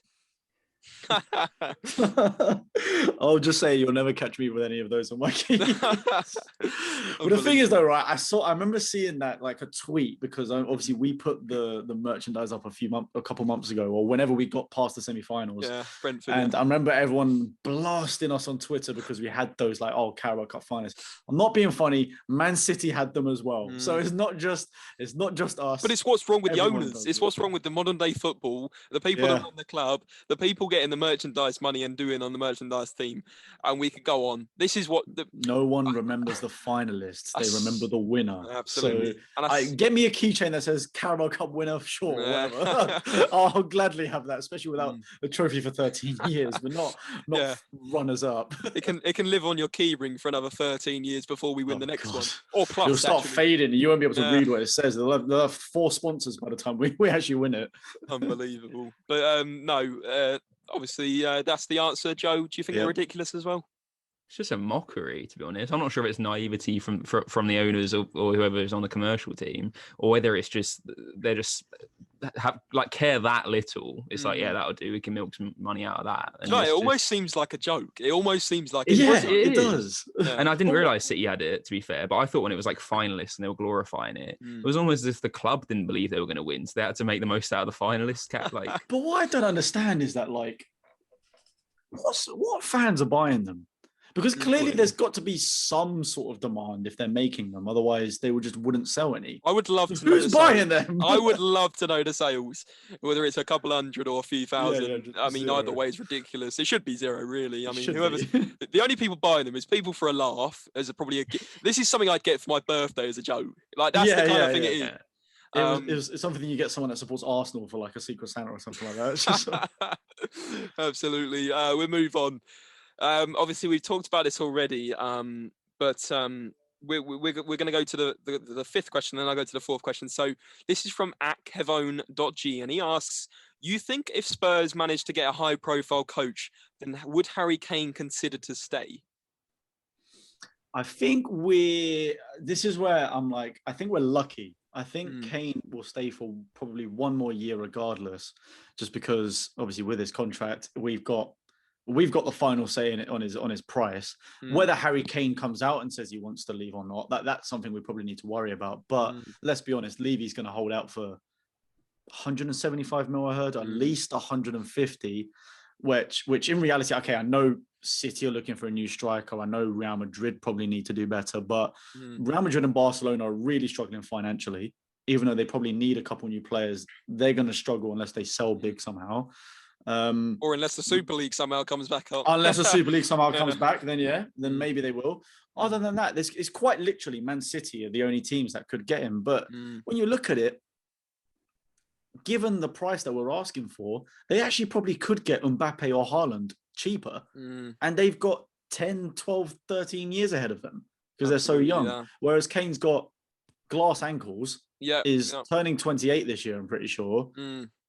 Speaker 3: I'll just say you'll never catch me with any of those on my keys. But the thing is, though, right? I remember seeing that like a tweet because obviously we put the merchandise up a couple months ago, or whenever we got past the semi-finals.
Speaker 2: Yeah, Brentford.
Speaker 3: And I remember everyone blasting us on Twitter because we had those like, oh, Carabao Cup finals. I'm not being funny. Man City had them as well. So it's not just us.
Speaker 2: But it's what's wrong with the
Speaker 3: Everyone
Speaker 2: owners.
Speaker 3: does
Speaker 2: It's
Speaker 3: it.
Speaker 2: what's wrong with the modern day football. The people that run the club, the people getting the merchandise money and doing on the merchandise team, and we could go on. This is what
Speaker 3: no one remembers the finalists. They remember the winner.
Speaker 2: Absolutely.
Speaker 3: So get me a keychain that says Carabao Cup winner, sure, whatever. I'll gladly have that, especially without a trophy for 13 years, but not runners up.
Speaker 2: It can live on your key ring for another 13 years before we win the next one. Or plus.
Speaker 3: You'll start fading. You won't be able to read what it says. They'll have 4 sponsors by the time we actually win it.
Speaker 2: Unbelievable. But no, obviously that's the answer. Joe, do you think they're ridiculous as well?
Speaker 4: It's just a mockery, to be honest. I'm not sure if it's naivety from the owners or whoever is on the commercial team, or whether it's just they're just care that little. It's like, yeah, that'll do. We can milk some money out of that. And
Speaker 2: no, it almost seems like a joke. It almost seems like
Speaker 3: it does.
Speaker 2: Yeah.
Speaker 4: And I didn't realise City had it, to be fair. But I thought when it was like finalists and they were glorifying it, it was almost as if the club didn't believe they were going to win, so they had to make the most out of the finalists.
Speaker 3: But what I don't understand is that like, what fans are buying them? Because clearly there's got to be some sort of demand if they're making them. Otherwise, they wouldn't sell any.
Speaker 2: I would love to know
Speaker 3: who's buying them.
Speaker 2: I would love to know the sales, whether it's a couple hundred or a few thousand.
Speaker 3: Yeah,
Speaker 2: I mean,
Speaker 3: zero.
Speaker 2: Either way is ridiculous. It should be zero, really. I mean,
Speaker 3: Whoever's
Speaker 2: the only people buying them is people for a laugh. This is something I'd get for my birthday as a joke. Like that's the kind of thing it is.
Speaker 3: It's something you get someone that supports Arsenal for like a Secret Santa or something like that. It's just,
Speaker 2: Absolutely. We'll move on. Obviously, we've talked about this already, but we're going to go to the fifth question, and then I'll go to the fourth question. So this is from @kevone.g, and he asks, you think if Spurs managed to get a high-profile coach, then would Harry Kane consider to stay?
Speaker 3: I think this is where I'm like, I think we're lucky. I think Kane will stay for probably one more year regardless, just because obviously with his contract, we've got the final say in it on his price. Whether Harry Kane comes out and says he wants to leave or not, that's something we probably need to worry about. But let's be honest, Levy's going to hold out for 175 mil, I heard, at least 150, which in reality, okay, I know City are looking for a new striker. I know Real Madrid probably need to do better, but Real Madrid and Barcelona are really struggling financially. Even though they probably need a couple new players, they're going to struggle unless they sell big somehow.
Speaker 2: Or unless the Super League somehow comes back up.
Speaker 3: Unless the Super League somehow comes back, then maybe they will. Other than that, it's quite literally Man City are the only teams that could get him. But when you look at it, given the price that we're asking for, they actually probably could get Mbappe or Haaland cheaper. And they've got 10, 12, 13 years ahead of them because they're so young. Yeah. Whereas Kane's got glass ankles, turning 28 this year, I'm pretty sure.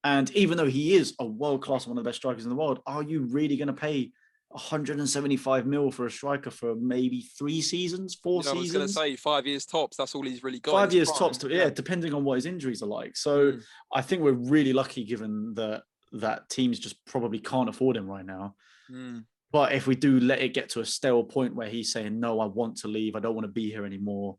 Speaker 3: And even though he is a world-class, one of the best strikers in the world, are you really going to pay 175 mil for a striker for maybe 3 seasons, 4 seasons? I was
Speaker 2: going to say 5 years tops. That's all he's really got.
Speaker 3: 5 years tops, depending on what his injuries are like. So I think we're really lucky given that teams just probably can't afford him right now. But if we do let it get to a stale point where he's saying, no, I want to leave, I don't want to be here anymore,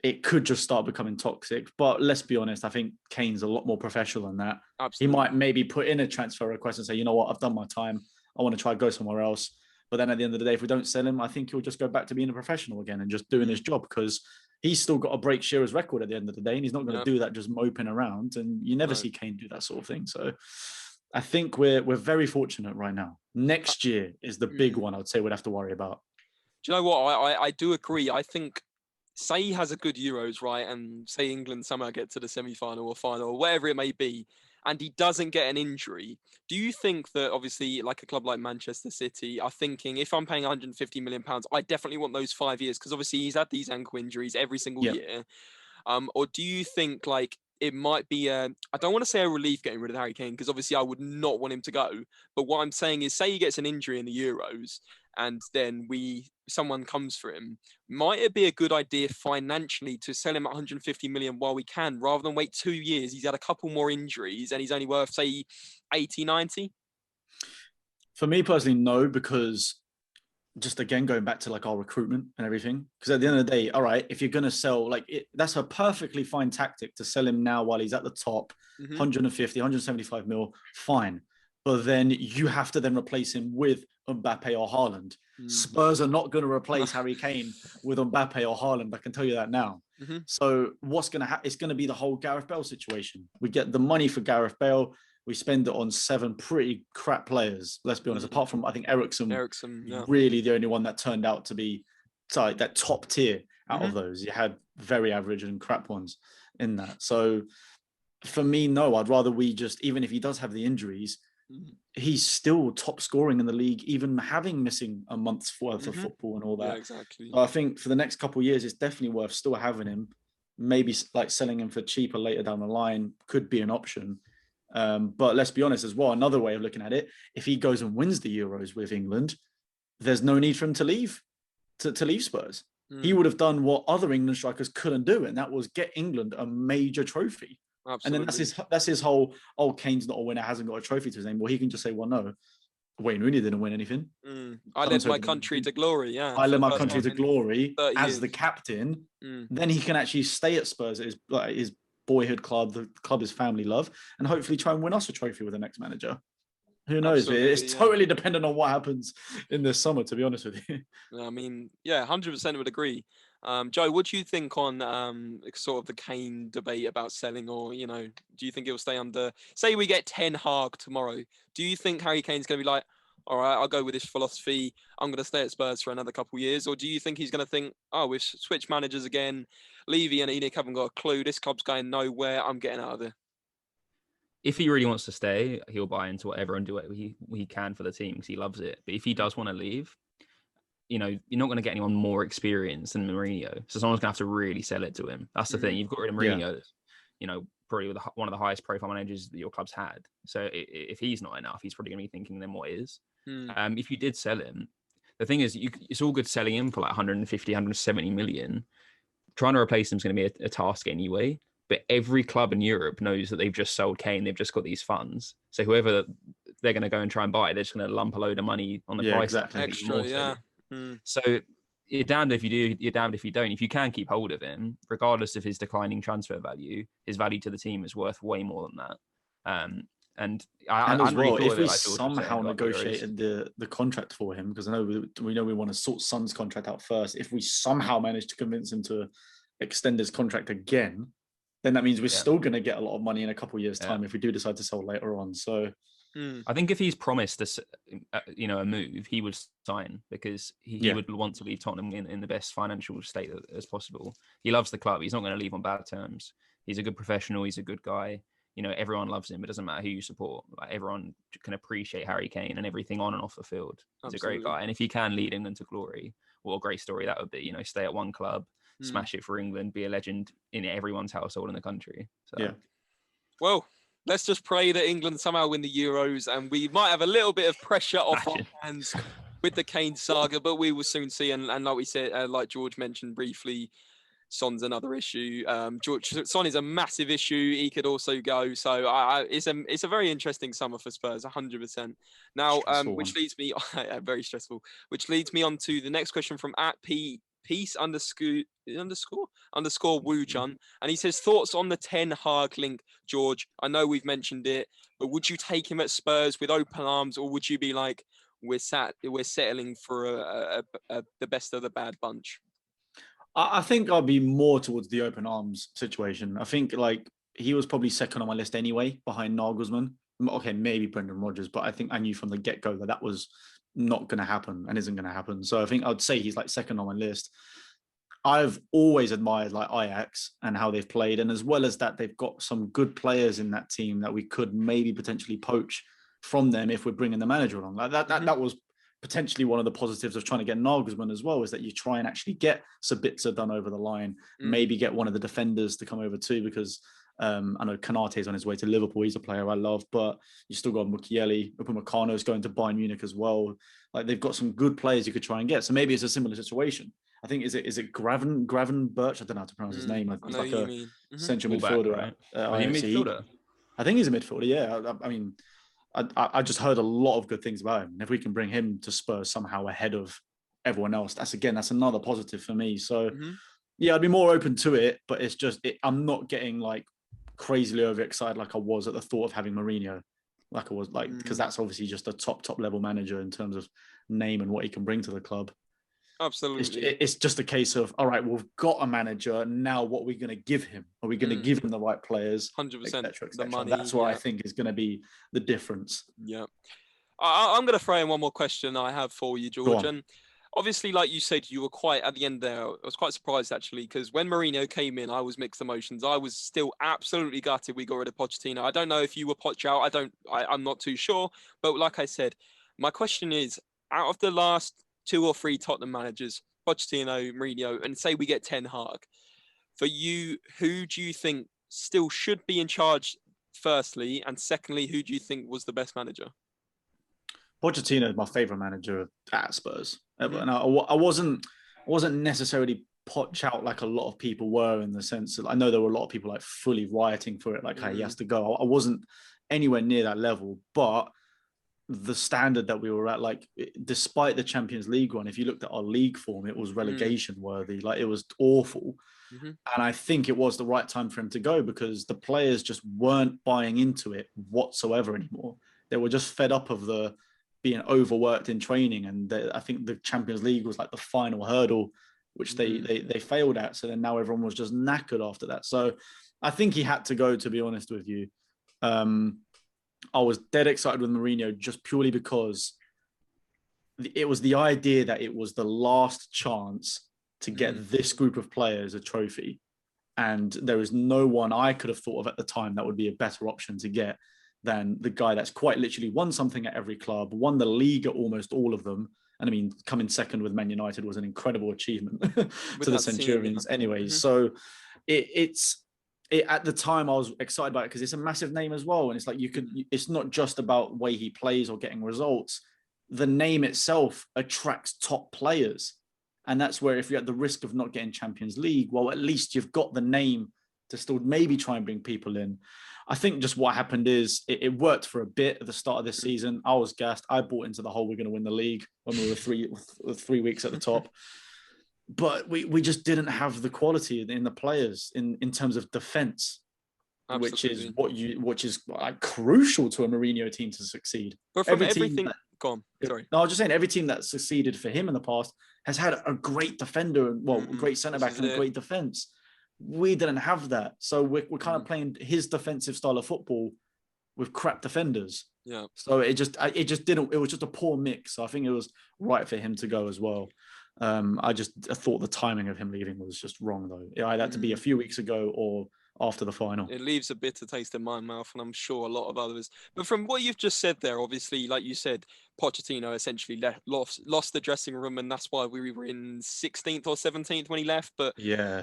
Speaker 3: it could just start becoming toxic. But let's be honest, I think Kane's a lot more professional than that. Absolutely. He might maybe put in a transfer request and say, you know what, I've done my time. I want to try to go somewhere else. But then at the end of the day, if we don't sell him, I think he'll just go back to being a professional again and just doing his job, because he's still got to break Shearer's record at the end of the day. And he's not going to do that just moping around. And you never see Kane do that sort of thing. So I think we're very fortunate right now. Next year is the big one I would say we'd have to worry about.
Speaker 2: Do you know what? I do agree. I think, say he has a good Euros, right? And say England somehow get to the semi-final or final or whatever it may be, and he doesn't get an injury, do you think that obviously like a club like Manchester City are thinking, if I'm paying £150 million, I definitely want those 5 years, because obviously he's had these ankle injuries every single year. Or do you think like it might be I don't want to say a relief getting rid of Harry Kane, because obviously I would not want him to go. But what I'm saying is, say he gets an injury in the Euros and then someone comes for him, might it be a good idea financially to sell him at 150 million while we can, rather than wait 2 years? He's had a couple more injuries and he's only worth, say, 80, 90?
Speaker 3: For me personally, no, because just again going back to like our recruitment and everything, because at the end of the day, all right, if you're going to sell that's a perfectly fine tactic to sell him now while he's at the top, 150 175 mil, fine, but then you have to then replace him with Mbappe or Haaland. Spurs are not going to replace Harry Kane with Mbappe or Haaland, I can tell you that now. So what's going to happen? It's going to be the whole Gareth Bale situation. We get the money for Gareth Bale, we spend it on 7 pretty crap players, let's be honest, apart from, I think, Ericsson, really the only one that turned out to be that top tier out of those. You had very average and crap ones in that. So for me, no, I'd rather we just, even if he does have the injuries, he's still top scoring in the league, even having missing a month's worth of football and all that.
Speaker 2: Yeah, exactly.
Speaker 3: So I think for the next couple of years, it's definitely worth still having him. Maybe like selling him for cheaper later down the line could be an option. But let's be honest as well, another way of looking at it, if he goes and wins the Euros with England, there's no need for him to leave Spurs. He would have done what other England strikers couldn't do, and that was get England a major trophy. Absolutely. And then that's his whole, Kane's not a winner, hasn't got a trophy to his name. Well, he can just say, well, no, Wayne Rooney didn't win anything.
Speaker 2: I led my country to glory, yeah.
Speaker 3: I led my country to glory as the captain. Then he can actually stay at Spurs, his boyhood club, the club his family love, and hopefully try and win us a trophy with the next manager. Who knows?
Speaker 2: Absolutely,
Speaker 3: it's totally dependent on what happens in this summer, to be honest with you.
Speaker 2: I mean, 100% would agree. Joe, what do you think on sort of the Kane debate about selling, or, do you think he'll stay under, say we get Ten Hag tomorrow, do you think Harry Kane's going to be like, all right, I'll go with this philosophy, I'm going to stay at Spurs for another couple of years? Or do you think he's going to think, oh, we've switched managers again, Levy and Enoch haven't got a clue, this club's going nowhere, I'm getting out of there?
Speaker 4: If he really wants to stay, he'll buy into whatever and do what he can for the team because he loves it. But if he does want to leave, you're not going to get anyone more experienced than Mourinho. So someone's going to have to really sell it to him. That's the thing. You've got rid of Mourinho, probably one of the highest profile managers that your club's had. So if he's not enough, he's probably going to be thinking, then what is? If you did sell him, the thing is, it's all good selling him for like 150, 170 million. Trying to replace him is going to be a task anyway. But every club in Europe knows that they've just sold Kane. They've just got these funds. So whoever they're going to go and try and buy, they're just going to lump a load of money on the price.
Speaker 3: Exactly.
Speaker 2: Extra,
Speaker 4: So you're damned if you do, you're damned if you don't. If you can keep hold of him, regardless of his declining transfer value, his value to the team is worth way more than that. And
Speaker 3: as well, if we somehow negotiated the contract for him, because I know we want to sort Son's contract out first. If we somehow manage to convince him to extend his contract again, then that means we're still going to get a lot of money in a couple of years' time if we do decide to sell later on. So
Speaker 4: I think if he's promised a move, he would sign, because he would want to leave Tottenham in the best financial state as possible. He loves the club. He's not going to leave on bad terms. He's a good professional. He's a good guy. Everyone loves him. It doesn't matter who you support. Like, everyone can appreciate Harry Kane and everything on and off the field. He's a great guy. And if he can lead England to glory, what a great story that would be. Stay at one club, smash it for England, be a legend in everyone's household in the country. So.
Speaker 2: Well, let's just pray that England somehow win the Euros, and we might have a little bit of pressure off our hands with the Kane saga, but we will soon see. And like we said, like George mentioned briefly, Son's another issue. Son is a massive issue. He could also go. So it's a very interesting summer for Spurs, 100%. Now, which leads me very stressful. Which leads me on to the next question from @peace_Woojan, and he says, thoughts on the Ten Hag link, George? I know we've mentioned it, but would you take him at Spurs with open arms, or would you be like, we're settling for the best of the bad bunch?
Speaker 3: I think I'll be more towards the open arms situation. I think he was probably second on my list anyway, behind Nagelsmann. Okay, maybe Brendan Rodgers, but I think I knew from the get-go that was not going to happen and isn't going to happen. So I think I'd say he's second on my list. I've always admired Ajax and how they've played, and as well as that, they've got some good players in that team that we could maybe potentially poach from them if we're bringing the manager along. That was potentially one of the positives of trying to get Nagelsmann as well, is that you try and actually get Sabitzer done over the line, maybe get one of the defenders to come over too, because I know Konate's on his way to Liverpool. He's a player I love, but you still got Mukiele. Upamecano's going to Bayern Munich as well. They've got some good players you could try and get. So maybe it's a similar situation. I think is it Graven Birch? I don't know how to pronounce his name. He's like a central midfielder.
Speaker 4: Right? Midfielder?
Speaker 3: I think he's a midfielder. Yeah. I mean, I just heard a lot of good things about him. And if we can bring him to Spurs somehow ahead of everyone else. That's another positive for me. So yeah, I'd be more open to it, but it's just I'm not getting like crazily overexcited like I was at the thought of having Mourinho, like I was like, because that's obviously just a top level manager in terms of name and what he can bring to the club.
Speaker 2: Absolutely.
Speaker 3: It's just a case of, all right, we've got a manager. Now what are we going to give him? Are we going to give him the right players?
Speaker 2: 100%. The money.
Speaker 3: That's what I think is going to be the difference.
Speaker 2: Yeah. I'm going to throw in one more question I have for you, George. And obviously, like you said, you were quite at the end there. I was quite surprised, actually, because when Mourinho came in, I was mixed emotions. I was still absolutely gutted we got rid of Pochettino. I don't know if you were Poch out. I'm not too sure. But like I said, my question is, out of the last 2 or 3 Tottenham managers, Pochettino, Mourinho, and say we get Ten Hag, for you, who do you think still should be in charge, firstly? And secondly, who do you think was the best manager?
Speaker 3: Pochettino is my favourite manager at Spurs ever. And I wasn't necessarily Poch out like a lot of people were, in the sense that I know there were a lot of people like fully rioting for it, like, hey, he has to go. I wasn't anywhere near that level, but the standard that we were at, like, despite the Champions League run, if you looked at our league form, it was relegation worthy. Like, it was awful. And I think it was the right time for him to go, because the players just weren't buying into it whatsoever anymore. They were just fed up of the being overworked in training. And I think the Champions League was like the final hurdle, which they failed at. So then now everyone was just knackered after that. So I think he had to go, to be honest with you. I was dead excited with Mourinho just purely because it was the idea that it was the last chance to get this group of players a trophy. And there is no one I could have thought of at the time that would be a better option to get than the guy that's quite literally won something at every club, won the league at almost all of them. And I mean, coming second with Man United was an incredible achievement to the Centurions anyways. So at the time I was excited about it because it's a massive name as well. And it's like, it's not just about the way he plays or getting results. The name itself attracts top players. And that's where, if you're at the risk of not getting Champions League, well, at least you've got the name to still maybe try and bring people in. I think just what happened is it worked for a bit at the start of this season. I was gassed. I bought into the whole we're going to win the league when we were 3 weeks at the top. But we just didn't have the quality in the players in terms of defense, which is like crucial to a Mourinho team to succeed.
Speaker 2: But from everything, go on. Sorry.
Speaker 3: No, I was just saying, every team that succeeded for him in the past has had a great defender, a great centre back, and a great defense. We didn't have that, so we're kind of playing his defensive style of football with crap defenders.
Speaker 2: Yeah.
Speaker 3: So it just didn't. It was just a poor mix. So I think it was right for him to go as well. I thought the timing of him leaving was just wrong, though. It either had to be a few weeks ago or after the final.
Speaker 2: It leaves a bitter taste in my mouth, and I'm sure a lot of others. But from what you've just said there, obviously, like you said, Pochettino essentially lost the dressing room, and that's why we were in 16th or 17th when he left. But
Speaker 3: yeah,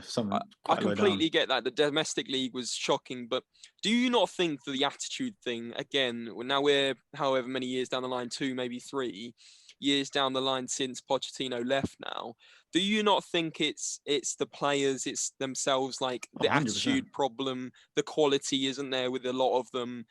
Speaker 2: I completely get that. The domestic league was shocking. But do you not think that the attitude thing, again, now we're however many years down the line, 2, maybe 3 years down the line since Pochettino left now, do you not think it's the players, it's themselves, like the
Speaker 3: 100%.
Speaker 2: attitude problem, the quality isn't there with a lot of them?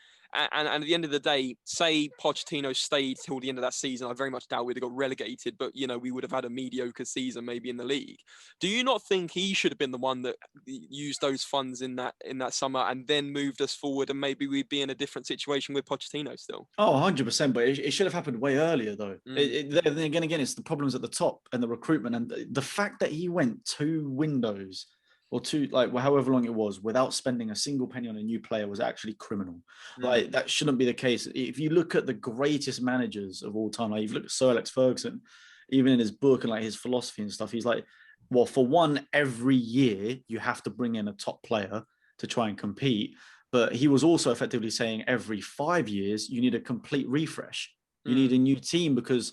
Speaker 2: And at the end of the day, say Pochettino stayed till the end of that season, I very much doubt we'd have got relegated, but, you know, we would have had a mediocre season maybe in the league. Do you not think he should have been the one that used those funds in that summer and then moved us forward, and maybe we'd be in a different situation with Pochettino still?
Speaker 3: Oh, 100%, but it should have happened way earlier, though. Then again, it's the problems at the top and the recruitment, and the fact that he went 2 windows or 2, like, however long it was, without spending a single penny on a new player was actually criminal. Like, that shouldn't be the case. If you look at the greatest managers of all time, like, you've looked at Sir Alex Ferguson, even in his book and like his philosophy and stuff, he's like, well, for one, every year you have to bring in a top player to try and compete. But he was also effectively saying every 5 years, you need a complete refresh. You need a new team, because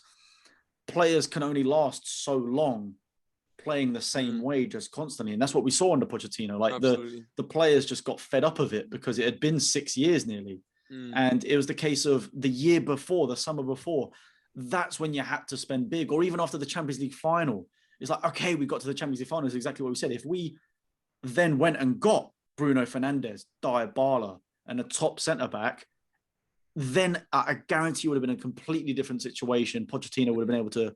Speaker 3: players can only last so long playing the same way just constantly. And that's what we saw under Pochettino. Like, the players just got fed up of it because it had been 6 years nearly. And it was the case of the year before, the summer before, that's when you had to spend big. Or even after the Champions League final, it's like, okay, we got to the Champions League final, is exactly what we said. If we then went and got Bruno Fernandes, Dybala, and a top centre-back, then I guarantee it would have been a completely different situation. Pochettino would have been able to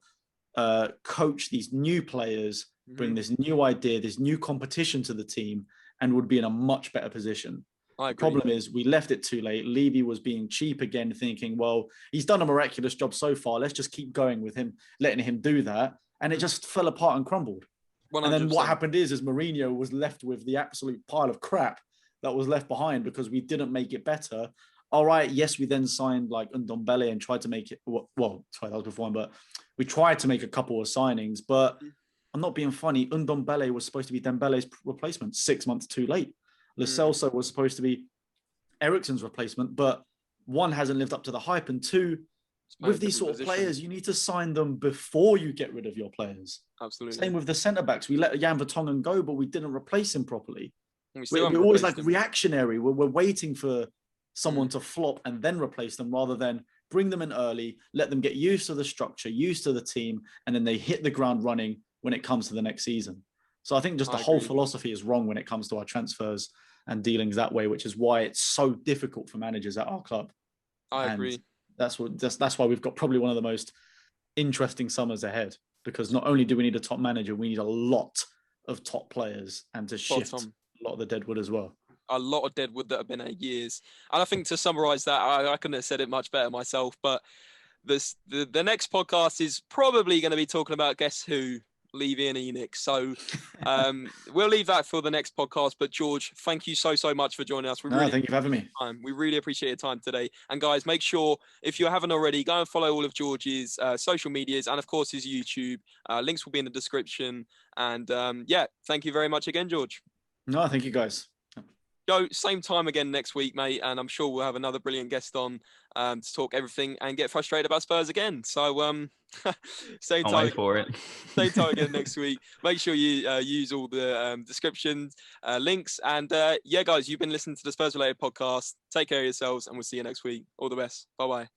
Speaker 3: coach these new players, bring this new idea, this new competition to the team, and would be in a much better position. The problem is we left it too late. Levy was being cheap again, thinking, well, he's done a miraculous job so far. Let's just keep going with him, letting him do that. And it just fell apart and crumbled. 100%. And then what happened is Mourinho was left with the absolute pile of crap that was left behind because we didn't make it better. All right, yes, we then signed like Ndombele and tried to make it, sorry, that was before, but we tried to make a couple of signings, but I'm not being funny. Ndombele was supposed to be Dembele's replacement 6 months too late. Lo Celso was supposed to be Eriksen's replacement, but one, hasn't lived up to the hype, and two, with these sort of players, you need to sign them before you get rid of your players.
Speaker 2: Absolutely.
Speaker 3: Same with the centre-backs. We let Jan Vertonghen go, but we didn't replace him properly. We're always like reactionary. We're waiting for someone to flop and then replace them rather than bring them in early, let them get used to the structure, used to the team, and then they hit the ground running when it comes to the next season. So I think just the whole philosophy is wrong when it comes to our transfers and dealings that way, which is why it's so difficult for managers at our club.
Speaker 2: I agree.
Speaker 3: That's why we've got probably one of the most interesting summers ahead, because not only do we need a top manager, we need a lot of top players and to shift a lot of the deadwood as well.
Speaker 2: A lot of deadwood that have been there years. And I think to summarize that, I couldn't have said it much better myself, but the next podcast is probably going to be talking about Guess Who, Levy and Enoch. So we'll leave that for the next podcast. But George, thank you so much for joining us.
Speaker 3: Thank you for having me.
Speaker 2: We really appreciate your time today. And guys, make sure, if you haven't already, go and follow all of George's social medias and of course his YouTube. Links will be in the description. And thank you very much again, George.
Speaker 3: No, thank you guys.
Speaker 2: Joe, same time again next week, mate, and I'm sure we'll have another brilliant guest on to talk everything and get frustrated about Spurs again. So same time
Speaker 4: for it.
Speaker 2: Same time again next week. Make sure you use all the descriptions, links, and guys, you've been listening to the Spurs Related Podcast. Take care of yourselves, and we'll see you next week. All the best. Bye bye.